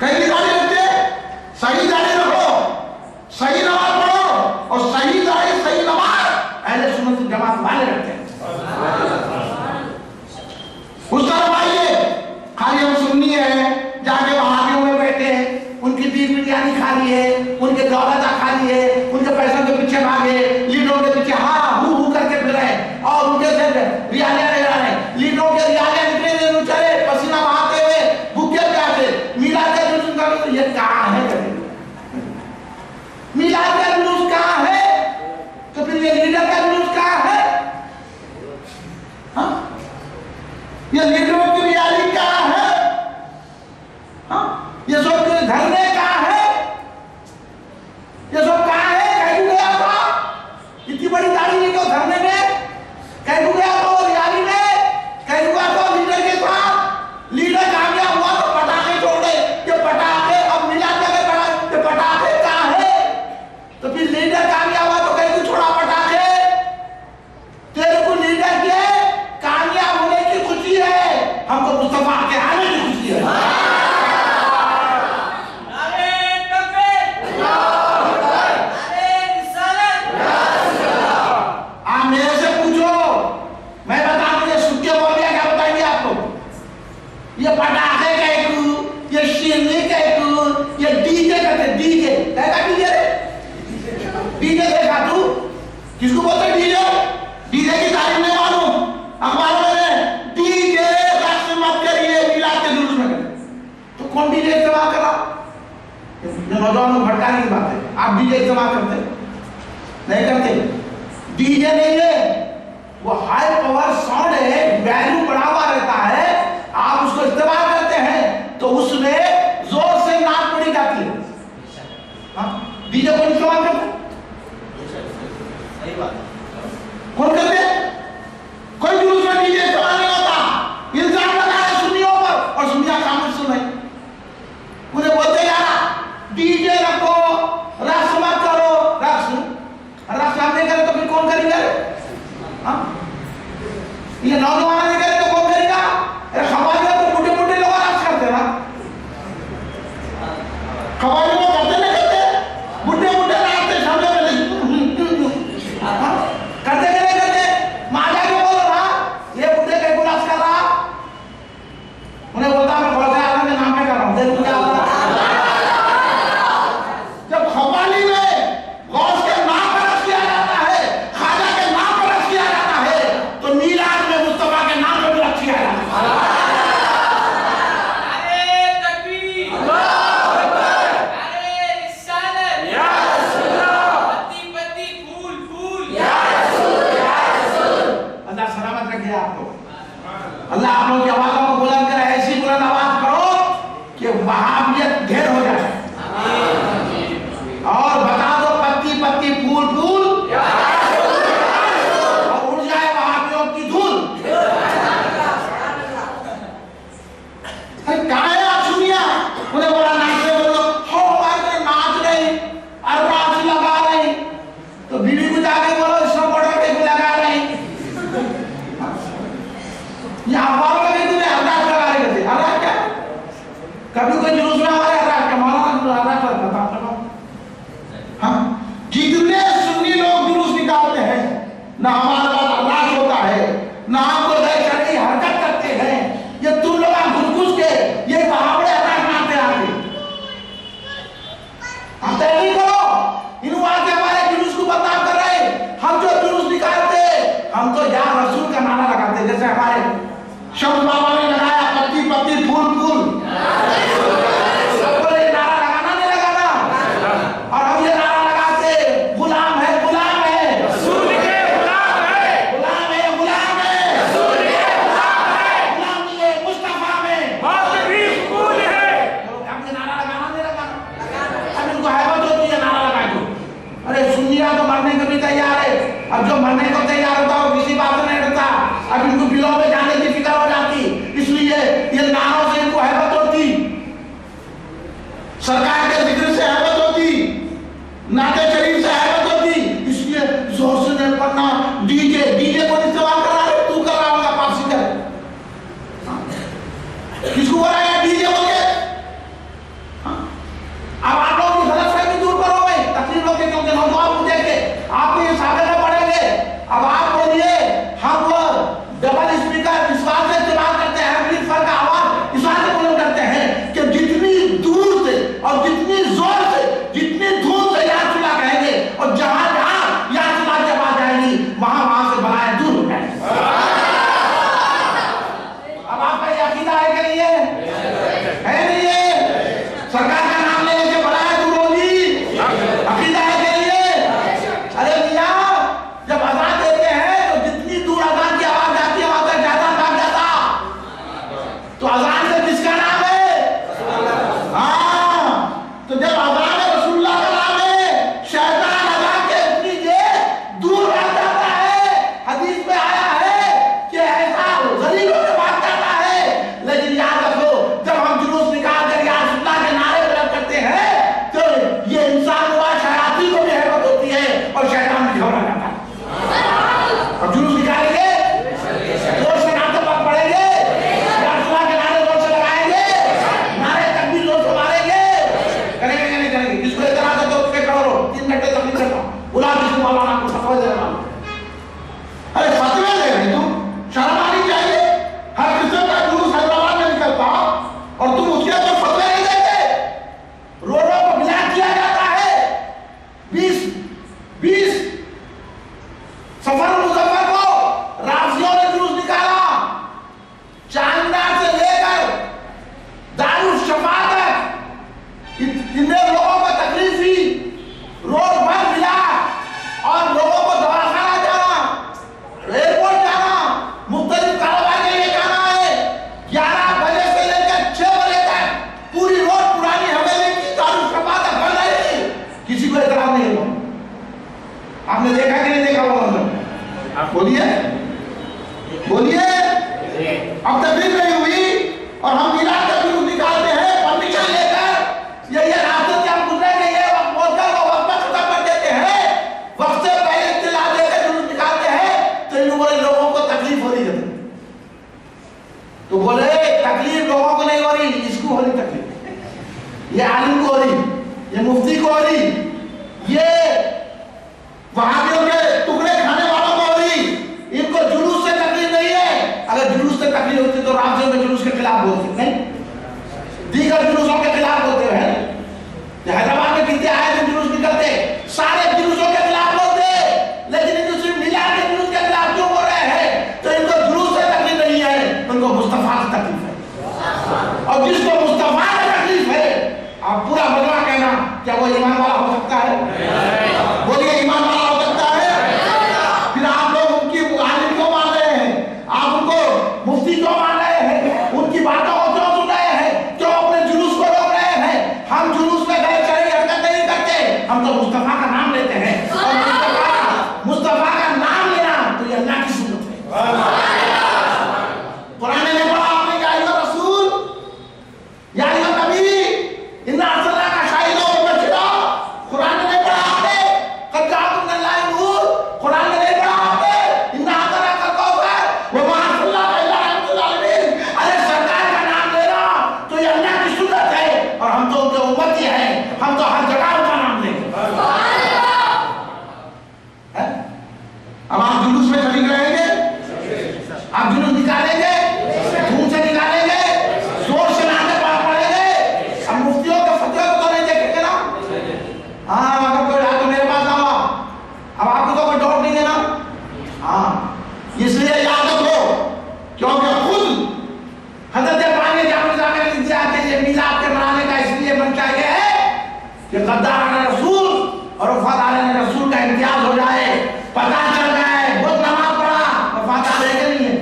कई दाढ़ी रखते, सही दाढ़ी रखो, सही नमाज पढ़ो और सही दाढ़ी सही नमाज अहले सुन्नत जमात वाले रखते हैं। उस तरफ आइए, खाली हम सुन्नी है, जाके वहाबियों में बैठे हैं, उनकी बीफ बिरयानी खा ली है, उनके दौलत खा ली है, उनके पैसों के पीछे भागे, लीडरों के पीछे हाँ हू करके फिर रहे और उनके से रियालियां ले रहे हैं। लीडरों के रियालियां निकले नहीं चले, पसीना बहाते हुए भूखे प्यासे मिलाद का जुलूस कर, ये कहाँ है? मिलाद का जुलूस कहाँ है? तो फिर ये लीडर का जुलूस कहाँ है? हाँ, ये लीडरों की रियाली कहाँ है? हाँ, ये सब धरने कहाँ है? ये सब कहाँ है? कहीं गया था इतनी बड़ी दाढ़ी नहीं तो धरने में, कहीं गया तो रियाली में, कहीं गया तो लीडर के साथ। लीडर कामयाब हुआ तो पटाखे छोड़े, ये पटाखे अब मिला के पड़ा, ये पटाखे कहाँ है? तो फिर लीडर कामयाब हुआ तो कहीं छोड़ा पटाखे, तेरे को लीडर के कामयाब होने की खुशी है, हमको मुस्तफा के आने की खुशी है। ये पटाखे कहकू, ये शीरनी कहकू, ये डीजे कहते, डीजे कहता डीजे रे, डीजे देखा तू? किसको बोलते डीजे? डीजे की तारीफ नहीं मालूम, अखबारों में डीजे रक्स मत करिए मिलाद के जुलूस में, तो कौन डीजे इस्तेमाल कर रहा? नौजवानों को भटकाने की बात है। आप डीजे इस्तेमाल करते नहीं? करते। डीजे नहीं है, वो हाई पावर साउंड है, वैल्यू बढ़ा हुआ रहता है, आप उसको इस्तेमाल करते हैं तो उसमें जोर से नाक पड़ी जाती है। डीजे कौन इस्तेमाल करते? सही बात, कौन करते? कोई जुलूस में डीजे इस्तेमाल नहीं होता। इल्जाम लगाया सुन्नियों पर और सुन्निया कामों सुन रहे, उन्हें बोलते यार डीजे रखो, रक्स मत करो। रक्स आप नहीं करें तो फिर कौन करेगा? ये नौजवान नहीं करे तो कौन करेगा? खवाजा तो मोटे मोटे लोग राज करते ना, खवाजा लोग करते नहीं करते, बुढ़े बुढ़े नाचते सामने में करते कि नहीं करते? माजा के बोलो ना, ये बुढ़े कहीं को नाच कर रहा, उन्हें बोलता मैं खवाजा आलम के नाम पे कर रहा हूँ, देखो क्या होता है। जब खवाली में गौस के नाम पर रख किया जाता है, खाजा के नाम पर रख किया जाता है, तो मीलाद में मुस्तफा के नाम पर भी रख किया जाता है। अल्लाह आप लोगों की आवाजों को बुलंद करे, ऐसी बुलंद आवाज करो कि वहाबियत ढेर हो जाए। और बता दो पत्ती पत्ती फूल फूल और उड़ जाए वहाबियों की धूल। यहाँ अखबारों में भी हर्राश लगा रहे थे। हर्राश क्या? कभी कोई जुलूस में हमारे हर्राश क्या मौलाना हर्राश करता था। हाँ, जितने सुन्नी लोग जुलूस निकालते हैं ना हमारे पास हर्राश होता है ना हमको गैर शरई हरकत करते हैं। ये तुम लोग घुस के ये बहावड़े हर्राश मारते आगे। हम तैयारी करो, इन वाक्य हमारे जुलूस को बदनाम कर रहे हैं। हम जो जुलूस निकालते हम तो या रसूल का नारा लगाते, जैसे हमारे शम्स बाबा ने लगाया पत्ती पत्ती फूल फूल, सबको ये नारा लगाना नहीं लगाना। और हम ये नारा लगाते गुलाम है रसूल के, गुलाम है रसूल के, गुलामी है मुस्तफा में, मौत भी कबूल है। हम ये नारा लगाना नहीं लगाना। अब इनको हैबत होती है नारा लगा दो। अरे सुन्निया तो मरने को भी तैयार है, अब जो मरने को तैयार होता है किसी बात नहीं डरता। अब इनको बिलों में जाने की फिक्र हो जाती, इसलिए ये नारों से इनको हैबत होती, सरकार के जिक्र से हैबत होती, नाते शरीफ से हैबत होती, इसलिए जोर से नहीं पढ़ना। डीजे को इस्तेमाल कर रहा है, तू कर रहा होगा पासी कर, किसको बोला है डीजे बोल के? अब आप लोग की गलतफहमी दूर करोगे तकलीफों के, क्योंकि नौजवान को देख के आपको ये साबित पड़ेंगे। अब आप बोलिए हम डबल स्पीकर इस बात से इस्तेमाल करते हैं, एम्पलीफायर का आवाज इस बात से बुलंद करते हैं कि जितनी दूर से और जितनी जोर से जितनी धूल से या चुला कहेंगे और जहां जहां या चुला की आवाज आएगी वहां से बलाएं दूर हो जाएंगी। अब आपका ये अकीदा है कि नहीं है नहीं है? सरकार का नाम लेने से बलाएं दूर होगी, अकीदा है कि नहीं है? अरे मियां जब अजान देते हैं तो जितनी दूर अजान की आवाज आती है वहां तक ज्यादा भाग जाता। तो अजान से किसका नाम है? हाँ, तो जब अजान में रसूलुल्लाह का नाम है, शैतान अजान के उतनी देर दूर भाग जाता है। हदीस में आया है कि ऐसा गरीबों से भाग जाता है। लेकिन याद रखो जब हम जुलूस निकाल कर या रसूलुल्लाह के नारे बुलंद करते हैं तो ये इंसान हुआ शयातीन को भी हैबत होती है और शैतान भी घबरा जाता है। अब जुलूस निकालेंगे, जोर से नाते पर पड़ेंगे, रसूलुल्लाह के नारे जोर से लगाएंगे, नारे तकबीर जोर से मारेंगे, करेंगे कि नहीं करेंगे? जिसको इतना से तो उसके करो 3 घंटे तकलीफ करता हूं, बुला किसी मौलाना को फतवा दे रहा हूं। अरे फतवे दे रहे तुम, शर्म आनी चाहिए। हर किस्म का जुलूस हैदराबाद में निकलता और तुम उसके ऊपर फतवे नहीं देते। रोडों को ब्लॉक किया जाता है। 20 सफर मुजफ्फर को राजियों ने जुलूस निकाला, चांदना से लेकर दारुल शफा तक इतने लोगों को तकलीफ हुई, रोड बंद मिला और लोगों को दवाखाना जाना, एयरपोर्ट जाना, मुख्तलिफ कारोबार के लिए जाना है। 11 बजे से लेकर 6 बजे तक पूरी रोड पुरानी हवेली की दारुल शफा तक बंद रही, किसी को एतराज नहीं हुआ। आपने देखा कि नहीं देखा? आप बोलिए अब तकलीफ नहीं हुई और हम मिलाद का जुलूस निकालते हैं परमिशन लेकर। ये रास्ते से हम गुजरेंगे, ये वक्त बोलकर वो वक्त पर खत्म कर देते हैं, वक्त से पहले इत्तला देकर जुलूस निकालते हैं। तो इन लोगों को तकलीफ हो रही है, तो बोले तकलीफ लोगों को नहीं हो रही, इसको हो रही तकलीफ, ये आलिम को हो रही, ये मुफ्ती को हो रही, ये वहाबियों के टुकड़े खाने वालों को हो रही। इनको जुलूस से तकलीफ नहीं है। अगर जुलूस से तकलीफ होती तो राजियों में जुलूस के खिलाफ बोलते, नहीं दीगर जुलूसों के खिलाफ बोलते हैं। हैदराबाद में कितने आए थे जुलूस निकलते, सारे जुलूसों के खिलाफ बोलते, लेकिन इनको सिर्फ मिलाद के जुलूस के खिलाफ क्यों बोल रहे हैं? तो इनको जुलूस से तकलीफ नहीं है, उनको मुस्तफा से तकलीफ है। और जिसको मुस्तफा से तकलीफ है, आप पूरा मजमा कहना क्या वो ईमान वाला हो सकता है? बोलिए ईमान वाला हो सकता है? फिर आप लोग उनकी आलिम क्यों मान रहे हैं? आप उनको मुफ्ती क्यों मान रहे हैं? उनकी बातों को क्यों सुन रहे हैं? क्यों अपने जुलूस को रोक रहे हैं? हम जुलूस में गैर शरई हरकत नहीं करते, हम तो मुस्तफा का नाम लेते हैं। और मुस्तफा का नाम लेना तो ये अल्लाह की सुन्नत है। कुरान में पढ़ा आपने क्या है रसूल या नबी इन्ना अरसलना का शाहिदों व बशीरा, कुरान में नहीं पढ़ा आपने? कद जाअकुम मिनल्लाहि नूर, कुरान में नहीं पढ़ा आपने? इन्ना अतना का कौसर व मा अरसलना इल्ला रहमतुल कि गद्दार रसूल और वफादार रसूल का इम्तियाज हो जाए, पता चल जाए बहुत नमाज पढ़ा वफादार है कि नहीं है,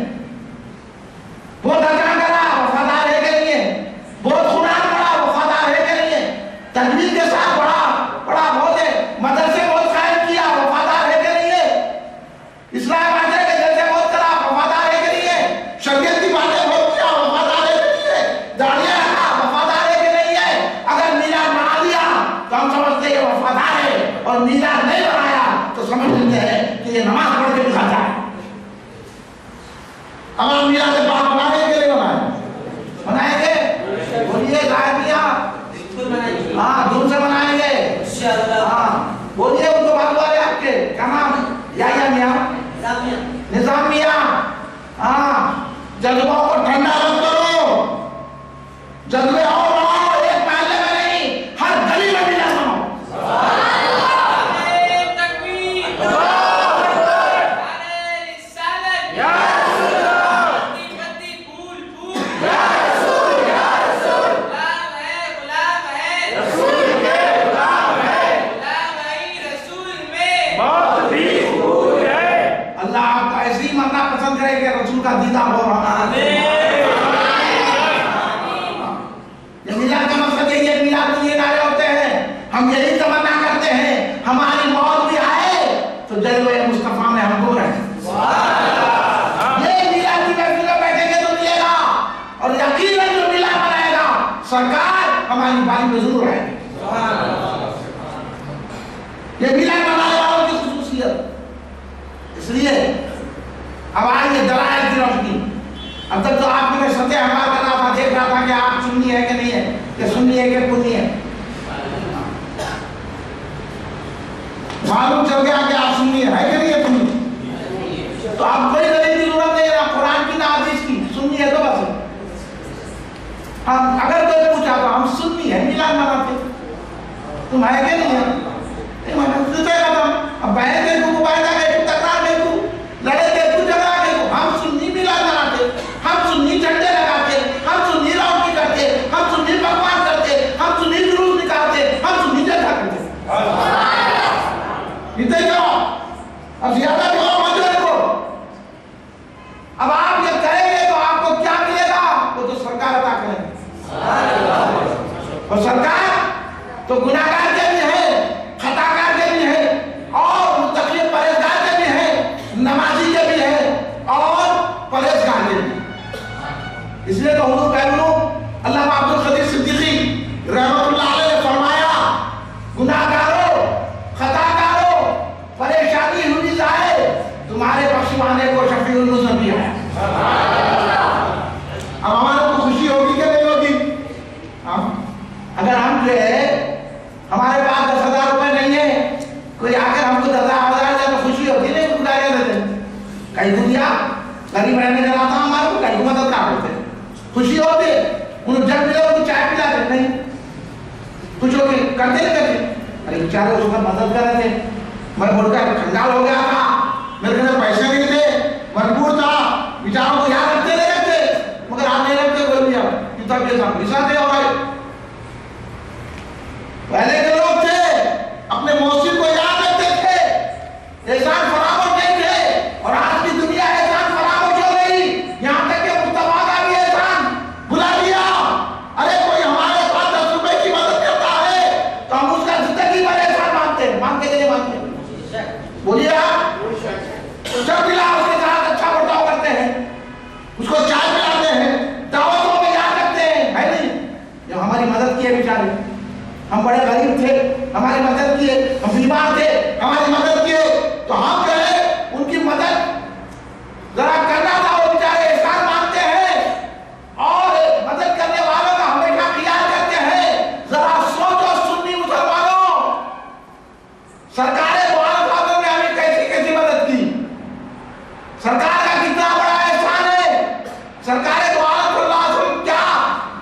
बहुत अज़ान करा वफादार है कि नहीं है, बहुत कुरान पढ़ा वफादार है कि नहीं है, तजवीज़ के साथ पढ़ा बहुत है, मदरसे बहुत कायम किया वफादार है कि नहीं है, इस्लाम बातें के जैसे बहुत करा वफादार है कि नहीं है, शरीयत की बातें बहुत किया वफादार है कि नहीं है, दाढ़ियाँ रखा वफादार है कि नहीं है। अगर मीलाद बना दिया तो हम समझते हैं वफादार है, और मीलाद नहीं बनाया तो समझ लेते हैं कि ये नमाज पढ़ के दिखाता है। अब हम मीलाद के बाद बनाएंगे कि नहीं बनाएंगे? बोलिए गायबियाँ, हाँ दूर से बनाएंगे, हाँ बोलिए उनको बात वाले आपके क्या नाम या मियाँ निजाम मियाँ, हाँ जज्बों को ठंडा मत करो, जज्बे और बढ़ाओ, एक महल्ले में नहीं हर गली में मिला बनाओ। अल्लाह आपका ऐसे ही मरना पसंद करेगा, रसूल का दीदार हो रहा है। मिलाद का मकसद यही है, मिलाद में ये नारे होते हैं, हम यही तमन्ना करते हैं हमारी मौत भी आए तो जलवे मुस्तफा में हमको रहे। ये मिलाद की महफिल में बैठेंगे तो मिलेगा, और यकीनन जो मिलाद बनाएगा सरकार हमारी बारी में जरूर रहेगी। ये मिलाद बनाने वालों की खुसूसियत। इसलिए अब आइए दलाइल की रोशनी। अब तक तो आपने मैं सत्य हमारा कर रहा था, देख रहा था कि आप सुन्नी है कि नहीं है, कि सुन्नी है कि पुन्नी है। मालूम चल गया कि आप सुन्नी है कि नहीं है पुन्नी, तो आप कोई दलील की जरूरत नहीं है, ना कुरान की ना हदीस की, सुन्नी है तो बस। हम अगर कोई पूछा तो हम सुन्नी है, मिलाद मनाते, तुम है कि नहीं है, नहीं माना तो अब बहन देखो, मुबाइदा देखो, तकरार देखो, लड़े देखो, झगड़ा देखो, हम सुन्नी मिलाद मनाते, हम सुन्नी झंडे लगाते, हम सुन्नी रौशनी करते, हम सुन्नी पकवान करते, हम सुन्नी जुलूस निकालते, हम सुन्नी जलसा करते। इतने क्यों? अब ज्यादा क्यों मत को? अब आप ये करेंगे तो आपको क्या मिलेगा? वो तो सरकार अदा करेगी, और सरकार तो गुनाहगार के भी है, खताकार के भी है, और मुत्तकी परहेजगार के भी है, नमाजी के भी है, और परहेजगार के भी। इसलिए तो हुजूर पैगंबर अल्लामा अब्दुल कदीर सिद्दीकी रहमतुल्लाह अलैह ने फरमाया, गुनाहगारों, खताकारों, परेशानी हुई जाए तुम्हारे बख्शवाने को शफीउल मुज़न्निबीन है। अब हमारे को खुशी होगी कि नहीं होगी? अगर हम जो है हमारे पास 10,000 रुपए नहीं है, कोई आकर हमको 10,000 दे तो खुशी होती नहीं, गुजारिया देते कहीं दुनिया गरीब रहने का आता हमारे को कहीं मदद कर देते, खुशी होती, उन्हें जब मिले उनको चाय पिला देते, नहीं कुछ हो गए करते नहीं करते, अरे बेचारे उसका मदद कर रहे थे, मैं बोलकर खंगाल हो गया था, मेरे घर पैसे नहीं थे, मजबूर था, बेचारों को याद रखते नहीं रखते, मगर आप नहीं रखते कोई भी तब ये सब पैसा दे। और पहले के लोग थे अपने मौसी को याद रखते थे, एहसान फरामोश नहीं थे, और आज की दुनिया एहसान फरामोश हो गई, यहाँ तक कि मुस्तफा का भी एहसान भुला दिया। अरे कोई हमारे पास 10 रुपए की मदद करता है तो हम उसका जिंदगी भर एहसान मानते हैं, मानते कि नहीं मानते? बोलिए आप, जब मिला उसके साथ अच्छा बर्ताव करते हैं, उसको चाय पिलाते हैं, दावतों में याद रखते हैं, है नहीं? जो हमारी मदद की है बेचारे, हम बड़े गरीब थे, हमारी मदद किए, हम बीमार थे, हमारी मदद किए, तो हम जो है उनकी मदद जरा करना था, वो बेचारे एहसान मानते हैं, और मदद करने वालों का हमेशा ख्याल करते हैं। जरा सोचो सुन्नी मुसलमानों, सरकारें साहब ने हमें कैसी कैसी मदद की, सरकार का कितना बड़ा एहसान है, सरकारें क्या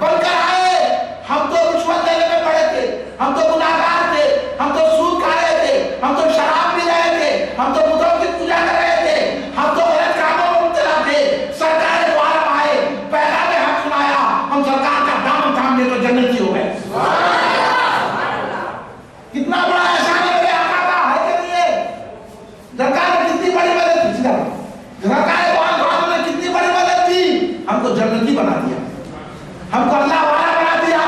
बनकर आए, हम तो रिश्वत लेने में पड़े थे, हम तो गुनाहगार थे, हम तो सूद खा रहे थे, हम तो शराब पी हमको जन्नती बना दिया, हमको अल्लाह वाला बना दिया।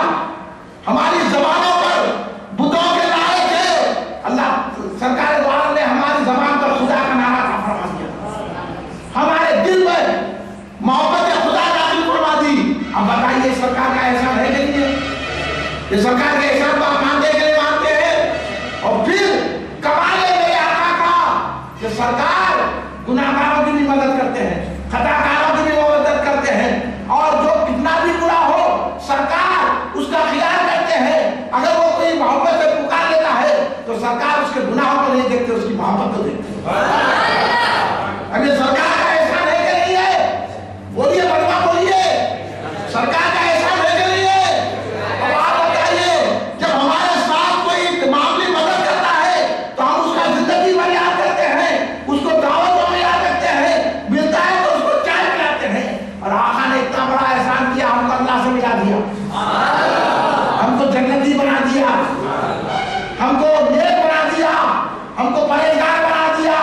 हमारी जबानों पर बुतों के नारे थे, अल्लाह सरकार द्वारा ने हमारी जबान पर खुदा का नारा फरमा दिया। हमारे दिल में मोहब्बत खुदा दाखिल फरमा दी। अब बताइए सरकार का एहसान है कि नहीं है? ये सरकार के एहसान को आप मानते कि नहीं मानते हैं? और फिर कमाल है मेरे आका का कि सरकार गुनाहगारों की भी मदद करते हैं, खताकारों की भी मदद करते हैं, और जो कितना भी बुरा हो सरकार उसका ख्याल करते हैं। अगर वो कोई मोहब्बत से पुकार लेता है तो सरकार उसके गुनाहों को नहीं देखते, उसकी मोहब्बत को देखते। अगर सरकार का एहसान है कि नहीं है? बोलिए बड़वा, बोलिए सरकार का एहसान है कि नहीं है? अब आप बताइए, जब हमारे साथ कोई मामूली मदद करता है तो हम उसका जिंदगी भर याद करते हैं, उसको दावतों में याद रखते हैं, मिलता है तो उसको चाय पिलाते हैं। और आका ने इतना बड़ा एहसान किया, हमको अल्लाह से मिला दिया, हमको जन्नती बना दिया, हमको नेक बना दिया, हमको परहेजगार बना दिया।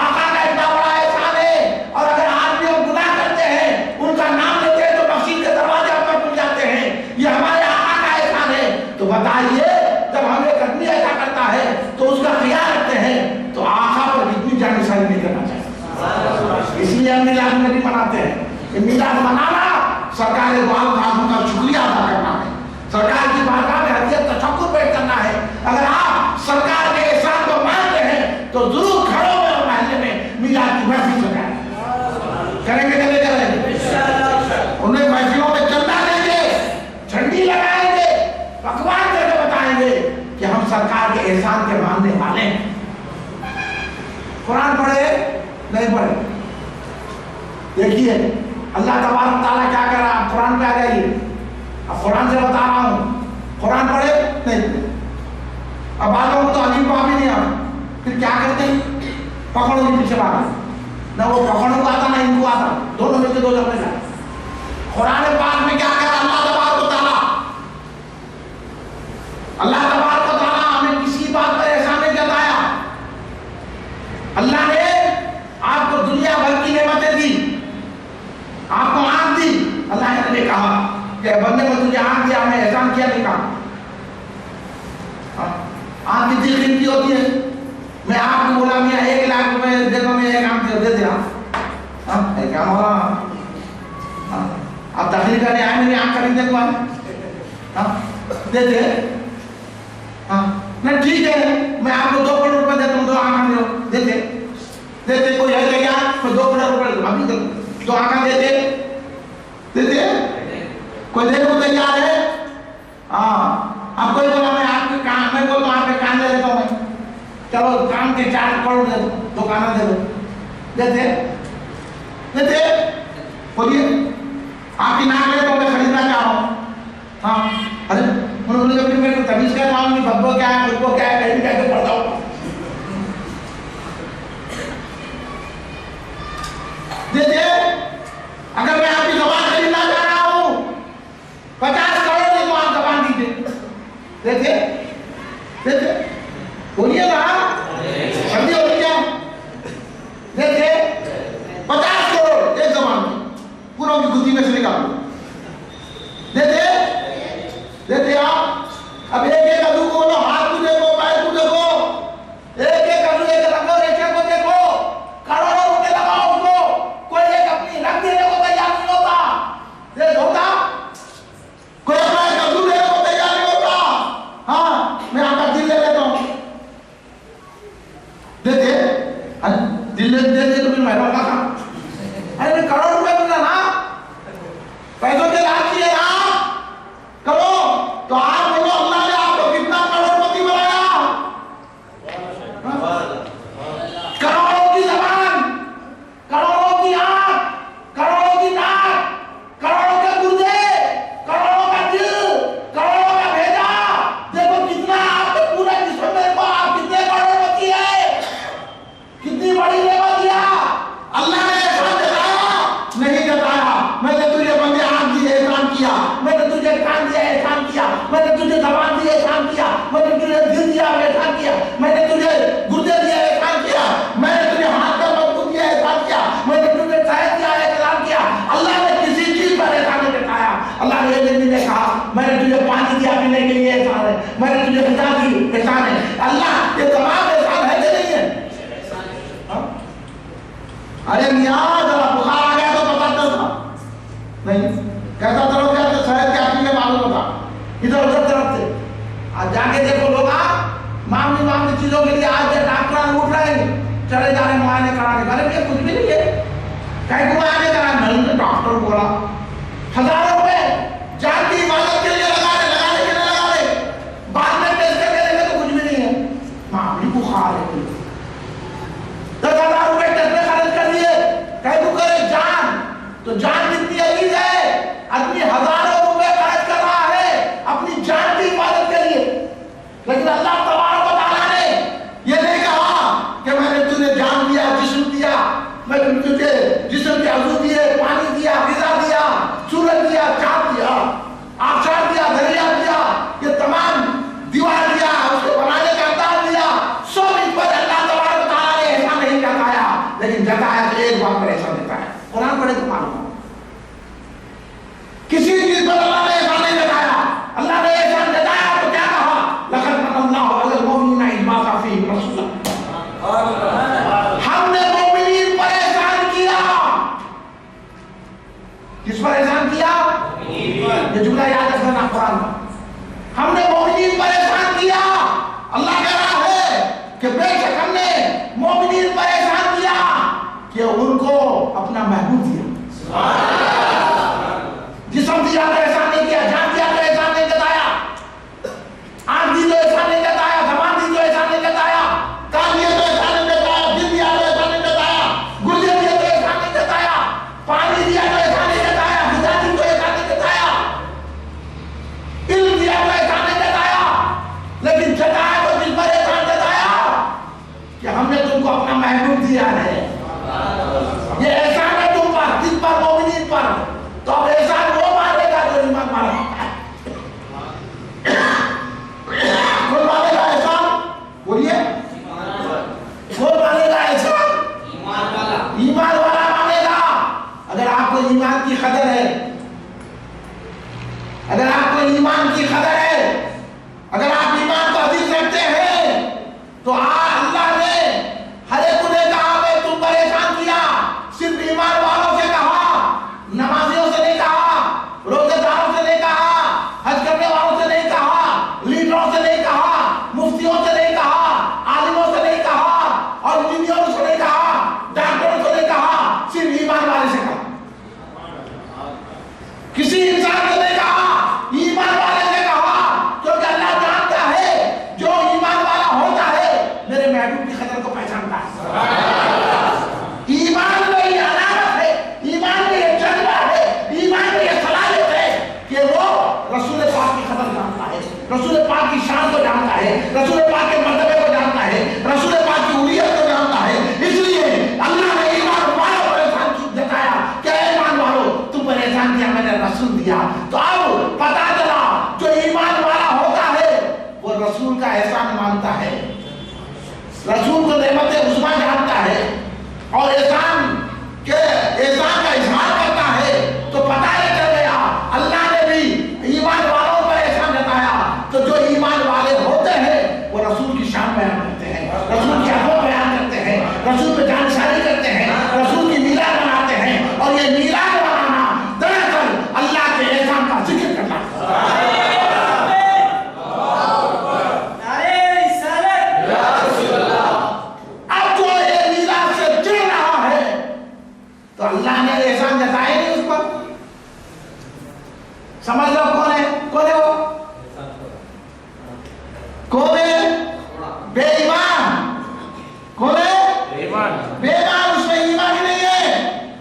आका का इतना बड़ा एहसान है। और अगर आज भी हम गुनाह करते हैं, उनका नाम लेते हैं तो मस्जिद के दरवाजे पर खुल जाते हैं। ये हमारे आका का एहसान है। तो बताइए, जब हम एक आदमी ऐसा करता है तो उसका ख्याल रखते हैं, तो आका पर कितनी जानिसानी नहीं करना चाहिए। इसलिए हम मिलाद नबी मनाते हैं। मिलाद मनाना सरकार द्वारा का शुक्रिया अदा करना है, सरकार की बारगाह में हदियत तशक्कुर पेश करना है। अगर आप सरकार के एहसान को मानते हैं तो जरूर घरों में और महल्ले में मिलाद की महफिल लगाएं। करेंगे कि नहीं करेंगे? उन्हें महफिलों में चंदा देंगे, झंडी लगाएंगे, पकवान करके बताएंगे कि हम सरकार के एहसान के मानने वाले हैं। कुरान पढ़े नहीं पढ़े? देखिए अल्लाह तबारक ताला क्या कर रहा है। आप कुरान पे आ जाइए, अब कुरान से बता रहा हूँ। कुरान पढ़े नहीं? अब बालों को तो अजीब बात भी नहीं आता, फिर क्या करते हैं? पकड़ो के पीछे भाग, ना वो पकड़ो को आता ना इनको आता, दोनों में से दो जगह जाए। कुरान पाक में क्या कह रहा अल्लाह तबारक ताला? अल्लाह तबारक ताला हमें किसी बात पर एहसान नहीं जताया। अल्लाह ने आपको दुनिया भर की नेमतें दी, आपको आंख दी। अल्लाह ने कहा कि बंदे को तुझे आंख दिया, हमें एहसान किया नहीं कहा। आंख कितनी कीमती होती है? मैं आपको बोला मियाँ 1 लाख रुपए दे दो, मैं एक आंख दे दिया, क्या बोला? आप तकलीफ करने आए, मेरी आंख खरीदने को आए, दे दे। नहीं ठीक है, मैं आपको 2 करोड़ रुपए देता हूँ, 2 आंख दे दे दे दे। कोई है क्या? कोई 2 करोड़ रुपए अभी दे, 2 आंख दे दे दे दे। कोई देने को तैयार है? हाँ, अब कोई बोला मैं आपके कान में बोल तो आपके कान ले लेता हूँ मैं, चलो कान के 4 करोड़ दे दो, 2 कान दे दो, देते देते। बोलिए आपकी नाक ले तो मैं खरीदना चाह रहा हूँ। हाँ, अरे उन्होंने जब मेरे को तमीज का मालूम नहीं, बब्बो क्या है, खुद को क्या है, कहीं कैसे पढ़ता हूँ। देते। अगर मैं आपकी जबान खरीदना चाह रहा हूँ, 50 करोड़ दे तो आप जबान दीजिए, देते देते। बोलिए ना, जल्दी हो क्या? देते 50 करोड़ एक जबान में, पूरा की गुत्ती में से निकालो, देते देते आप। अब एक एक अदू को बोलो, हाथ को देखो, पैर को देखो, एक एक अदू एक रंगो रेशे को देखो, करोड़ों रुपए लगाओ उसको, कोई एक अपनी रंग देने को तैयार नहीं होता। मैंने तुझे पानी दिया पीने के लिए एहसान है, मैंने तुझे ग़िज़ा दी एहसान है। अल्लाह ये तमाम एहसान है कि नहीं है? अरे मियाँ जरा बुखार आ गया तो बताता था नहीं, कहता था लोग क्या शहर क्या पीने मालूम होगा, इधर उधर तरफ से आज जाके देखो लोग मामूली चीजों के लिए आज डॉक्टर उठ रहे हैं, चले जा रहे मुआयने कराने, अरे ये कुछ भी नहीं है, कहीं को मुआयने करा नहीं, डॉक्टर बोला हजारों रुपए जान की इबादत के लिए लगाने के लिए लगा दे, बाद में टेस्ट करके देखे तो कुछ भी नहीं है, मामूली बुखार है, 10,000 रुपए टेस्ट में खर्च कर दिए, कहीं को करे जान, तो जान कितनी अजीज है, आदमी हजारों रुपए खर्च कर रहा है अपनी जान की इबादत के लिए, लेकिन अल्लाह तबारक व तआला ने ये नहीं कहा कि मैंने तुझे जान दिया, जिस्म दिया, मैंने तुझे जिस्म के अज़ू दिए, पानी दिया, ग़िज़ा दिया, सूरज दिया, चाँद दिया, आबशार दिया, दरिया दिया, ये तमाम दीवार दिया, उसको बनाने का अंदाज दिया, सब इस पर अल्लाह तबारक व तआला ने ऐसा नहीं जताया, लेकिन जताया तो एक बात पर ऐसा देता है, कुरान पढ़े तो मालूम किसी चीज पर अल्लाह ने ऐसा नहीं जताया, अल्लाह ने ऐसा जताया तो क्या कहा, लक़द मन्नल्लाहु अलल मुमिनीना इज़ बअसा फ़ीहिम रसूला, हमने मोमिनीन पर एहसान किया, किस पर एहसान किया, ये जुमला याद रखना कुरान में, हमने मोमिनीन पर एहसान किया, अल्लाह कह रहा है कि बेशक हमने मोमिनीन पर एहसान किया कि उनको अपना महबूब दिया, जिस्म दिया तो एहसान नहीं किया, जान दिया तो एहसान नहीं जताया, आँख दी तो एहसान नहीं जताया, ज़बान दी तो एहसान नहीं जताया, कान दिया तो एहसान नहीं जताया, दिल दिया तो एहसान नहीं जताया, गुर्दे दिए तो एहसान नहीं जताया, पानी दिया तो एहसान नहीं जताया, ग़िज़ा दी तो एहसान नहीं जताया, इल्म दिया तो एहसान नहीं जताया, लेकिन जताया तो जिस पर एहसान जताया कि हमने तुमको अपना महबूब दिया है, ये एहसान है तुम पर, किस पर, मोमिनीन पर, तो अब एहसान वो मानेगा जो ईमान वाला है, कौन मानेगा एहसान, बोलिए कौन मानेगा एहसान, ईमान वाला मानेगा, अगर आपको ईमान की कदर है, अगर आपको ईमान की कदर है, अगर आप ईमान को अजीज रखते हैं तो अल्लाह ने हर एक को कहा मैं तुम पर एहसान किया, सिर्फ ईमान वालों से कहा, नमाजियों से नहीं कहा, रोजेदारों से नहीं कहा, हज करने वालों से नहीं कहा, लीडरों से नहीं कहा, मुफ्तियों से नहीं कहा, आलिमों से नहीं कहा, और इंजीनियरों से नहीं कहा, डॉक्टरों से नहीं कहा, सिर्फ ईमान वाले से कहा, किसी इंसान से नहीं कहा, ईमान वाले से कहा, क्योंकि अल्लाह जानता है जो ईमान वाला होता है मेरे महबूब की कदर को पहचानता है, ईमान में ये अलामत है, ईमान में ये जज्बा है, ईमान में ये सलाहियत है कि वो रसूल पाक की कदर जानता है, रसूल पाक की शान को जानता है, रसूल पाक के मर्तबे को जानता है, रसूल पाक की उलियत को जानता है, इसलिए अल्लाह ने ईमान वालों पर एहसान जताया, क्या ईमान वालों तुम पर एहसान किया, मैंने रसूल दिया, तो अब पता चला जो ईमान वाला होता है वो रसूल का एहसान मानता है, रसूल को नेमत उस्मा जानता है और एहसान का इजहार करता है, तो पता ही चल गया अल्लाह ने भी ईमान वालों पर एहसान जताया, तो जो ईमान वाले होते हैं वो रसूल की शान बयान करते हैं, रसूल की अहमियत बयान करते हैं, रसूल पे जानसारी करते हैं, रसूल की मीलाद मनाते हैं, और ये मीलाद मनाना दरअसल अल्लाह के एहसान का जिक्र करना है। तो अल्लाह ने एहसान जताए नहीं उस पर, समझ लो कौन है वो, कौन है बेईमान, कौन है बेईमान, उसमें ईमान ही नहीं है,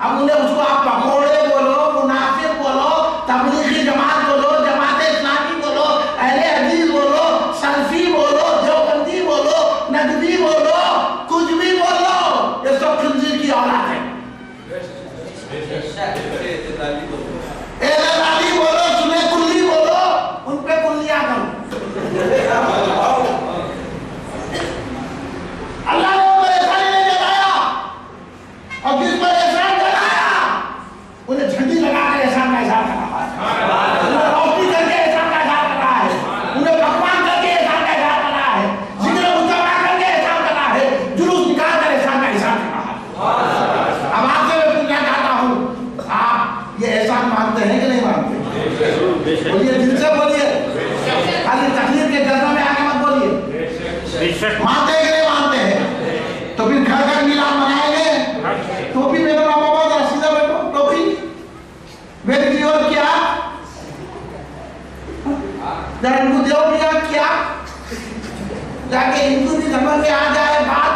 अब उन्हें उसको आप पकोड़े बोलो, मुनाफिक बोलो, तबलीगी जमात बोलो, जमात इस्लामी बोलो, अहले हदीस बोलो, सलफी बोलो, देवबंदी बोलो, नदवी बोलो, कुछ भी बोलो, ये सब खंजीर की औलाद है, एलादी बोलो, सुने हैं कि नहीं मानते? बोलिए, दिल से बोलिए, खाली तकलीफ के जज्बे में आगे मत बोलिए। मानते हैं कि नहीं मानते हैं? तो फिर घर घर मिलाद मनाएंगे। टोपी में तो बाबा जरा सीधा बैठो, टोपी मेरी और क्या जरा इनको दो भैया, क्या जाके हिंदू भी धर्म में आ जाए बात।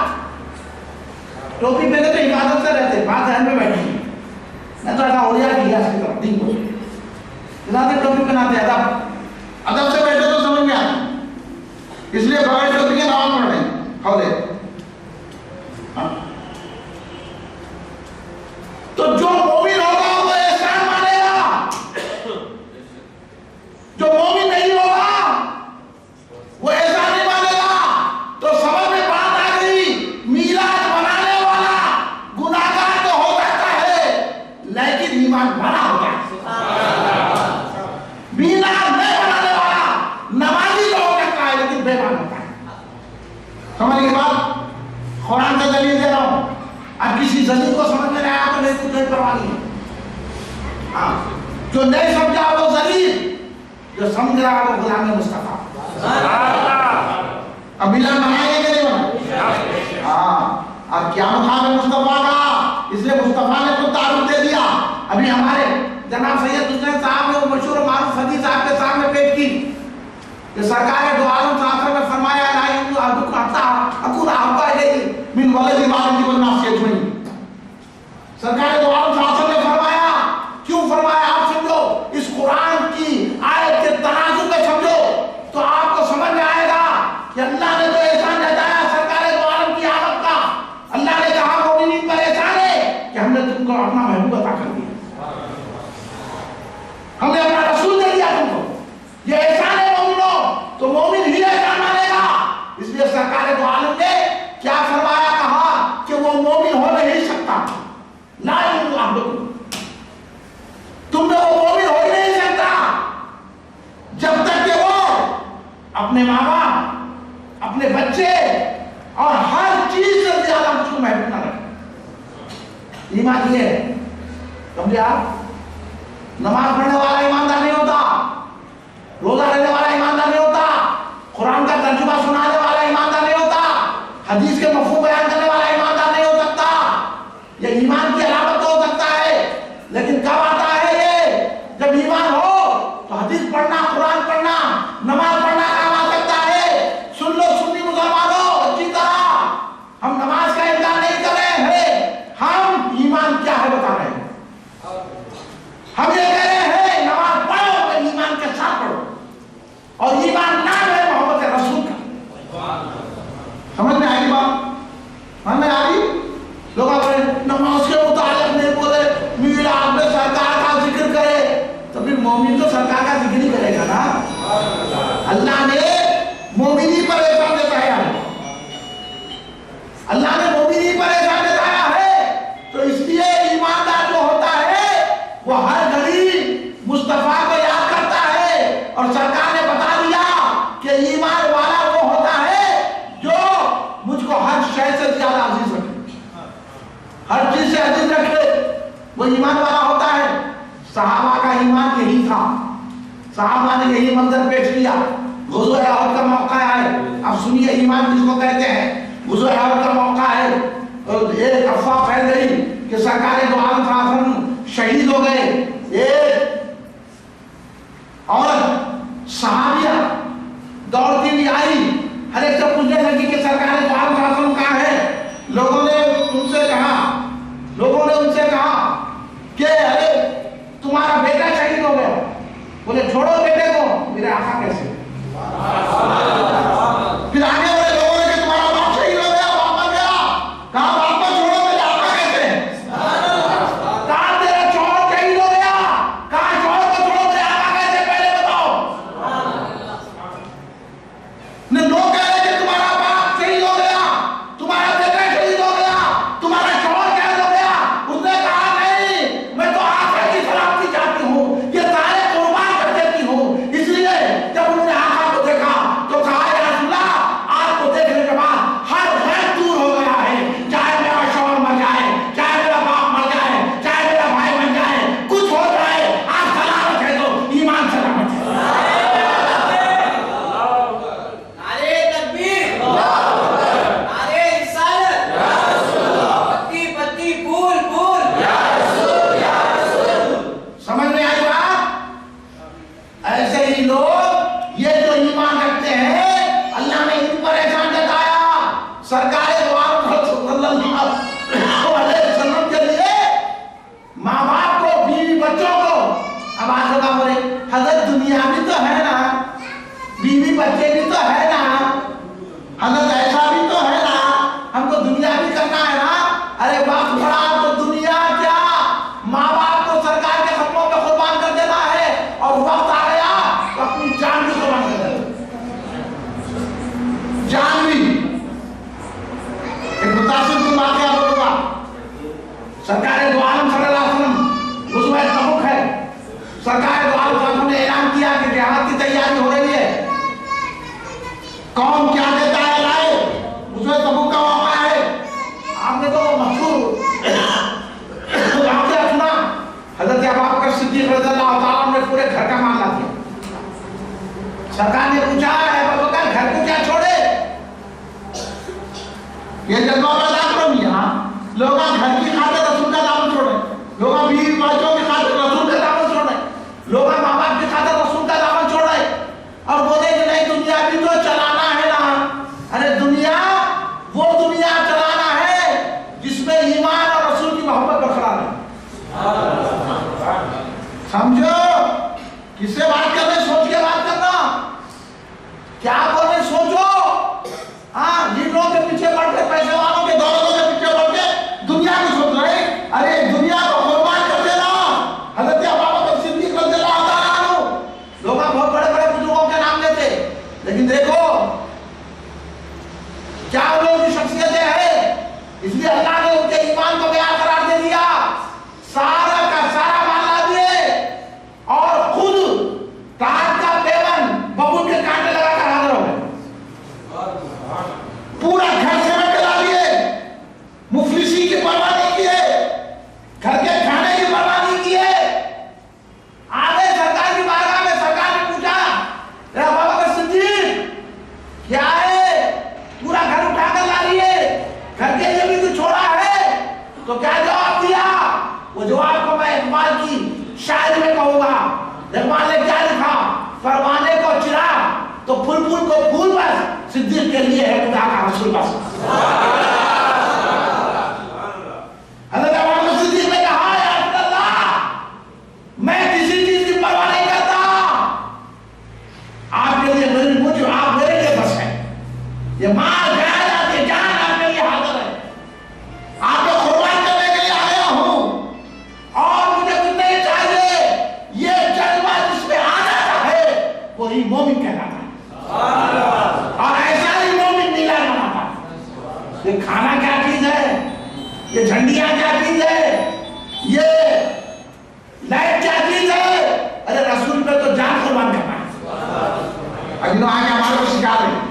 टोपी पहले तो इबादत से रहते, बात ध्यान में बैठी। मैं तो ऐसा ओरिया किया इसकी तरफ दिन को इलाके टोपी पहनाते अदब से बैठे तो समझ में आता, इसलिए बगैर टोपी के नमाज पढ़ रहे हैं। हौले तो जो मोमिन होगा वो एहसान मानेगा, जो मोमिन नहीं होगा वो एहसान नहीं मानेगा। तो समझ में बात आ गई, मीलाद बनाने वाला गुनाहगार तो हो सकता है लेकिन ईमान वाला होगा। मीलाद नहीं बनाने वाला नमाजी तो हो सकता है लेकिन बेईमान होता है। समझ गए बात? कुरान से दलील दे रहा हूं। अब किसी दलील को समझ में नहीं आया तो नहीं, कुछ नहीं परवाह नहीं। हाँ, जो नहीं समझा वो दलील, जो समझ रहा वो गुलाम मुस्तफा। अब मिलाद मनाएंगे कि नहीं मनाएंगे? हाँ, अब क्या मुकाम है मुस्तफा का, इसलिए मुस्तफा ने खुद तारुफ दे दिया। अभी हमारे जनाब सैयद हुसैन साहब ने वो मशहूर मारूफ हदीस आपके सामने पेश की कि सरकार दो आलम साहब ने फरमाया ला हिंदू अब्दुल कहता अकुल अब्बा गई मिन वलद इबादत की नासियत हुई। सरकार दो आलम साहब ने फरमाया, क्यों फरमाया आप समझो, इस कुरान की आयत के तनाजुर में समझो तो आपको समझ में आएगा कि अल्लाह ने तो एहसान जताया सरकार दो आलम की आमद का। अल्लाह ने कहा मोमिनीन पर एहसान है कि हमने तुमको अपना महबूब अता कर दिया, हमने अपना रसूल दे दिया तुमको। ये एहसान है मोमिनो, तो मोमिन ही एहसान मानेगा। इसलिए सरकार दो आलम ने क्या फरमाया, कहा कि वो मोमिन हो नहीं सकता, ला युमिनु अहदुकुम, तुम में वो मोमिन हो ही नहीं सकता जब तक कि वो अपने माँ बाप, अपने बच्चे और हर चीज से ज्यादा उसको महबूब ना रखे। ईमान ये है, समझे आप? नमाज पढ़ने वाला ईमानदार नहीं होता, रोजा रखने वाला ईमानदार नहीं होता, कुरान का तर्जुमा सुनाने वाला ईमानदार नहीं होता, हदीस के मफहूम बयान करने वाला ईमानदार नहीं हो सकता। ये ईमान की अलामत हो सकता है, लेकिन कब आता है ये? जब ईमान हो तो हदीस पढ़ना, कुरान पढ़ना, नमाज पढ़ना काम आ सकता है। सुन लो सुन्नी मुसलमानों, अच्छी तरह हम नमाज का इनकार नहीं कर रहे हैं, हम ईमान क्या है बता रहे हैं। हम ये कह रहे हैं नमाज पढ़ो तो ईमान के साथ पढ़ो, और ईमान नाम है मोहब्बत रसूल का। समझ में आई बात? समझ में आ रही? लोग अपने नमाज के मुतालिक नहीं बोले, मीलाद में सरकार का जिक्र करे, तो फिर मोमिन तो सरकार का जिक्र ही करेगा ना। अल्लाह ने मोमिनी पर एहसान जताया है, अल्लाह ने मोमिनी पर एहसान जताया है, तो इसलिए ईमानदार जो होता है वो हर घड़ी मुस्तफा को याद करता है। और सरकार ने बता दिया कि ईमान वाला वो होता है जो मुझको हर शय से ज्यादा अजीज रखे, हर चीज से अजीज रखे, वो ईमान वाला होता है। सहाबा का ईमान यही था, सहाबा ने यही मंजर पेश किया। गुज़ो अहद का मौका है, अब सुनिए ईमान किसको कहते हैं। गुज़ो अहद का मौका है और एक अफवाह फैल गई कि सरकार दो आलम साहब शहीद हो गए। एक औरत सहाबिया दौड़ती हुई आई, हर एक से पूछने लगी कि सरकार दो आलम साहब कहाँ है। लोगों ने उनसे कहा कि अरे तुम्हारा बेटा शहीद हो गया। बोले छोड़ो बेटे को, मेरे आका कैसे। फिर आगे वाले लोगों ने कि तुम्हारा बाप शहीद हो गया, बाप मर गया। कहा बाप को छोड़ो, मेरे आका कैसे। कहा तेरा शौहर शहीद हो गया, कहा शौहर को छोड़ो, मेरे आका कैसे, पहले बताओ। ने लोग कह रहे कि तुम्हारा बाप शहीद हो गया, तुम्हारा बेटा शहीद हो गया, तुम्हारा शौहर कैद हो गया। उसने कहा नहीं, मैं तो आका की सलामती चाहती हूँ, ये सारे कुर्बान कर देती हूँ, हजरत दुनिया भी तो है ना, बीवी बच्चे भी तो है ना, हजरत ऐसा भी तो है ना, हमको दुनिया भी करना है ना। अरे वक्त बड़ा तो दुनिया क्या, माँ बाप को सरकार के खत्मों पे कुर्बान कर देना है, और वक्त आ गया तो अपनी जान भी कुर्बान कर देना, जान भी। एक मुतासिर की बात क्या बोलूंगा, सरकार दो आलम सल्लल्लाहु अलैहि वसल्लम उसमें तबुक है, सरकार दो आलम ने ऐलान किया कि जिहाद की तैयारी हो रही है, कौन क्या देता है लाए, उसमें तबुक का मौका है। आपने तो मशहूर वाक़या सुना, हज़रत अबू बकर सिद्दीक़ रज़ियल्लाहु ताला अन्हु ने पूरे घर का माल ला दिया। सरकार ने पूछा है अबू बकर घर को क्या छोड़े, ये जज्बा पैदा करो मियां, लोग घर की खातिर रसूल का दामन छोड़े, लोग बीवी बच्चों की खातिर रसूल का दामन छोड़े, लोग माँ बाप की खातिर रसूल का दामन छोड़े, और बोले कि नहीं दुनिया भी तो चलाना है ना। अरे दुनिया वो दुनिया चलाना है जिसमें ईमान और रसूल की मोहब्बत बरकरार है। समझो किससे बात कर रहे, सोच के बात करना, क्या बोल रहे सोचो। हाँ, जिन लोगों के पीछे पड़ के, पैसे वालों के दौलतों के पीछे पड़ के दुनिया को सोच रहे, अरे दुनिया को कुर्बान कर देना। हज़रत अबू बकर सिद्दीक़ रज़ियल्लाहु ताला अन्हु, लोग बहुत बड़े बड़े बुजुर्गों के नाम लेते, लेकिन देखो क्या उन लोगों की शख्सियतें हैं, इसलिए अल्लाह ने उनके ईमान को बयान करार दे दिया। सारा का सारा माल ला दिए और खुद ताज का पेवन बबूल के कांटे लगा कर हाजिर हो गए, पूरा घर समेट के ला लिए, मुफलिसी की परवाह नहीं किए, घर के खाने की परवाह नहीं किए। आगे सरकार की बारगाह में सरकार ने पूछा अबू बकर सिद्दीक़ क्या है, पूरा घर उठाकर ला लिए, घर के लिए भी तो छोड़ा है, तो क्या जवाब दिया। वो जवाब को मैं इकबाल की शायरी में कहूंगा। इकबाल ने क्या लिखा, परवाने को चिरा तो फूल फूल को फूल बस, सिद्दीक़ के लिए है खुदा का रसूल बस। हज़रत अबू बकर सिद्दीक़ ने कहा या रसूल अल्लाह मैं किसी चीज की परवाह नहीं करता, आपके लिए मेरी मुझ आप मेरे लिए बस है, ये माल जायदाद ये जान आपके लिए हाजिर है, आपको कुर्बान करने के लिए आया हूं, और मुझे कुछ नहीं चाहिए। ये जज्बा जिसमें आ जाता है वही मोमिन कहलाता है, और ऐसा ही मोमिन नीला बनाता है। ये खाना क्या चीज है, ये झंडियां क्या चीज है, ये लाइट क्या चीज है, अरे रसूल पे तो जान कुर्बान करना है। अभी आगे हमारे को सिखा रहे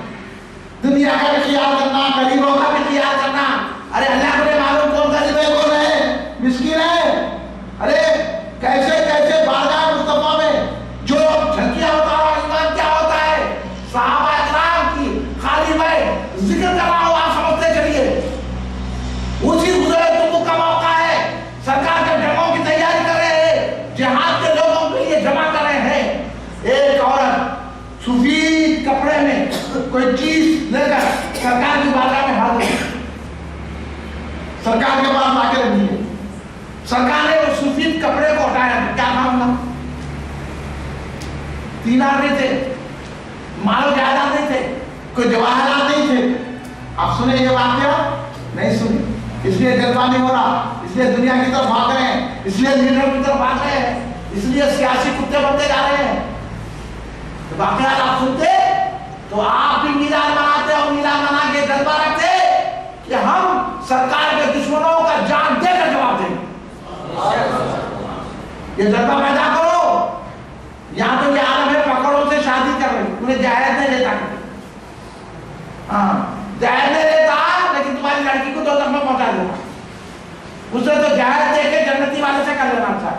दुनिया का भी ख्याल करना, गरीबों का भी ख्याल करना। अरे अल्लाह को मालूम कौन गरीब है कौन है मिस्कीन है। अरे कैसे कैसे बारगाह मुस्तफा में जो झलकियां होता है, ईमान क्या होता है, सहाबा इकराम की खाली मैं जिक्र कर रहा हूं, आप समझते चलिए। उसी गुजरे तुमको का मौका है, सरकार के जंगों की तैयारी कर रहे हैं, जिहाद के लोगों के लिए जमा कर रहे हैं। एक औरत सफेद कपड़े में कोई चीज लेकर सरकार की बारगाह में हाजिर, सरकार के पास आके रखी है। सरकार ने उस सफेद कपड़े को हटाया, क्या नाम था, 3 आदमी थे, मालो जायदाद नहीं थे, कोई जवाहरात नहीं थे। आप सुने ये वाकया नहीं सुने, इसलिए जज्बा नहीं हो रहा, इसलिए दुनिया की तरफ भाग रहे हैं, इसलिए लीडर की तरफ भाग रहे हैं, इसलिए सियासी कुत्ते बनते जा रहे हैं। वाकया आप सुनते तो आप भी मीलाद मनाते और मीलाद मना के जज्बा रखते कि हम सरकार के दुश्मनों का जान देकर जवाब देंगे। ये जज्बा पैदा करो। यहाँ तो ये आलम है पकड़ों से शादी कर रहे, उन्हें जायज नहीं देता, हाँ जायज नहीं देता, लेकिन तुम्हारी लड़की को 2 में पहुंचा देगा, उसे तो जायज देके जन्नती वाले से कर लेना अच्छा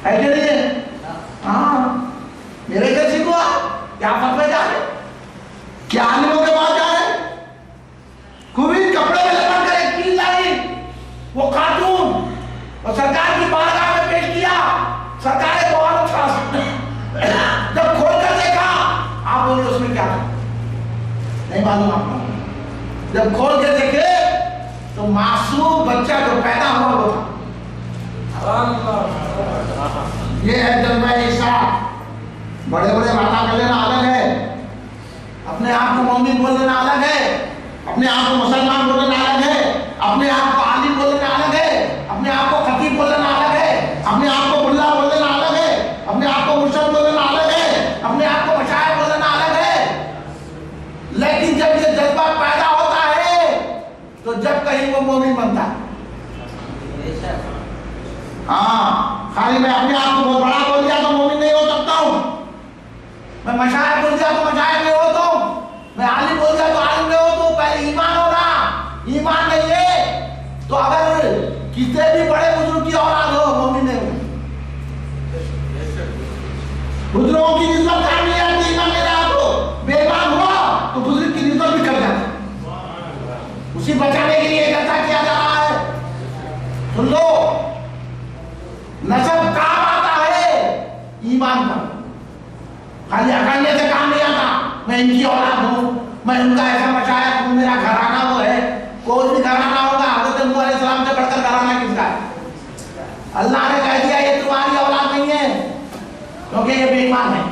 है कि नहीं। हाँ मेरे जैसी को क्या फतवे जा रहे, क्या आलिमों के पास जा रहे, खूबी कपड़े में लपट कर एक चीज लाई, वो खातून, और सरकार की बारगाह में पेश किया। सरकार ने बहुत अच्छा जब खोल कर देखा, आप बोलिए उसमें क्या नहीं मालूम आपको। जब खोल के देखे तो मासूम बच्चा जो पैदा हुआ वो था। ये है जज्बा ईसा। बड़े बड़े बातें कर लेना अलग है, अपने आप को मोमिन बोल लेना अलग है, अपने आप को मुसलमान बोल लेना अलग है, अपने आप को आलिम बोल लेना अलग है, अपने आप को खतीब बोल लेना अलग है, अपने आप को मुल्ला बोल लेना अलग है, अपने आप को मुर्शिद बोल लेना अलग है, अपने आप को मशाइख बोल लेना अलग है। लेकिन जब ये जज्बा पैदा होता है तो जब कहीं वो मोमिन बनता है। हाँ, खाली मैं अपने आप को बहुत बड़ा बोल दिया तो मोमिन नहीं हो सकता हूँ, मैं मशाइख बोल दिया तो मशाइख नहीं होता हूँ, मैं आलिम बोल दिया तो आलिम नहीं होता हूँ। पहले ईमान होगा, ईमान नहीं है तो अगर कितने भी बड़े बुजुर्ग की औलाद हो मोमिन नहीं हो। बुजुर्गों की निस्बत काम नहीं आती, ईमान नहीं रहा तो बेईमान हुआ तो बुजुर्ग की निस्बत भी कर जाती, उसी बचाने के लिए इकट्ठा किया जा रहा है। सुन लो, नसब काम आता है ईमान पर, खाली अकलियत से काम नहीं आता। मैं इनकी औलाद हूँ, मैं उनका ऐसा मशाइख हूँ, मेरा घराना वो है। कोई भी घराना होगा, हज़रत नूह अलैहिस्सलाम से बढ़कर घराना किसका है? अल्लाह ने कह दिया ये तुम्हारी औलाद नहीं है क्योंकि ये बेईमान है।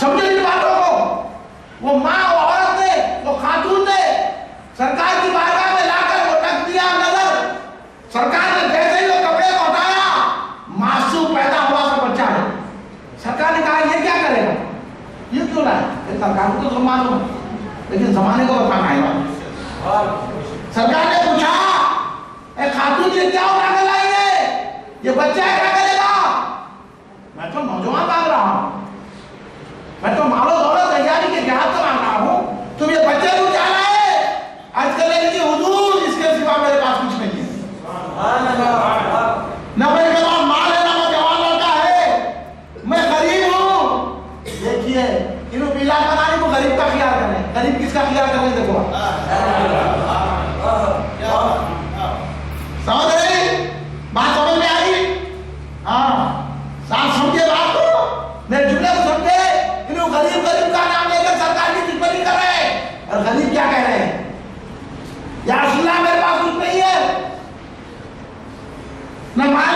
समझो इन बातों को। वो माँ, वो औरत ने, वो खातून ने सरकार की बारगाह में लाकर वो रख दिया नजर। सरकार ने जैसे ही वो कपड़े को हटाया, मासूम पैदा हुआ सा बच्चा है। सरकार ने कहा ये क्या करेगा, ये क्यों लाया? सरकार को तो सब मालूम है, लेकिन जमाने को बताना है। सरकार ने पूछा, ए खातून ये क्या उठा कर लाई है, ये बच्चा क्या करेगा? मैं तो नौजवान मांग रहा हूँ, मैं तो मालो दौलत तैयारी के जहाज से मांग रहा हूँ, तुम ये बच्चे को क्या लाए? आज कल लीजिए हुजूर, इसके सिवा मेरे पास कुछ नहीं है, न मेरे के पास माल है, न मैं जवान लड़का है, मैं गरीब हूँ। देखिए इन्हों मिलाद बनाने को गरीब का ख्याल करें, गरीब किसका ख्याल करें? देखो समझ रहे, बात समझ में आई? हाँ, साफ समझिए बात को, मेरे जुमले को समझे। इन्हों गरीब गरीब का नाम लेकर सरकार की टिप्पणी कर रहे हैं, और गरीब क्या कह रहे हैं? या रसूलुल्लाह मेरे पास कुछ नहीं है, न माल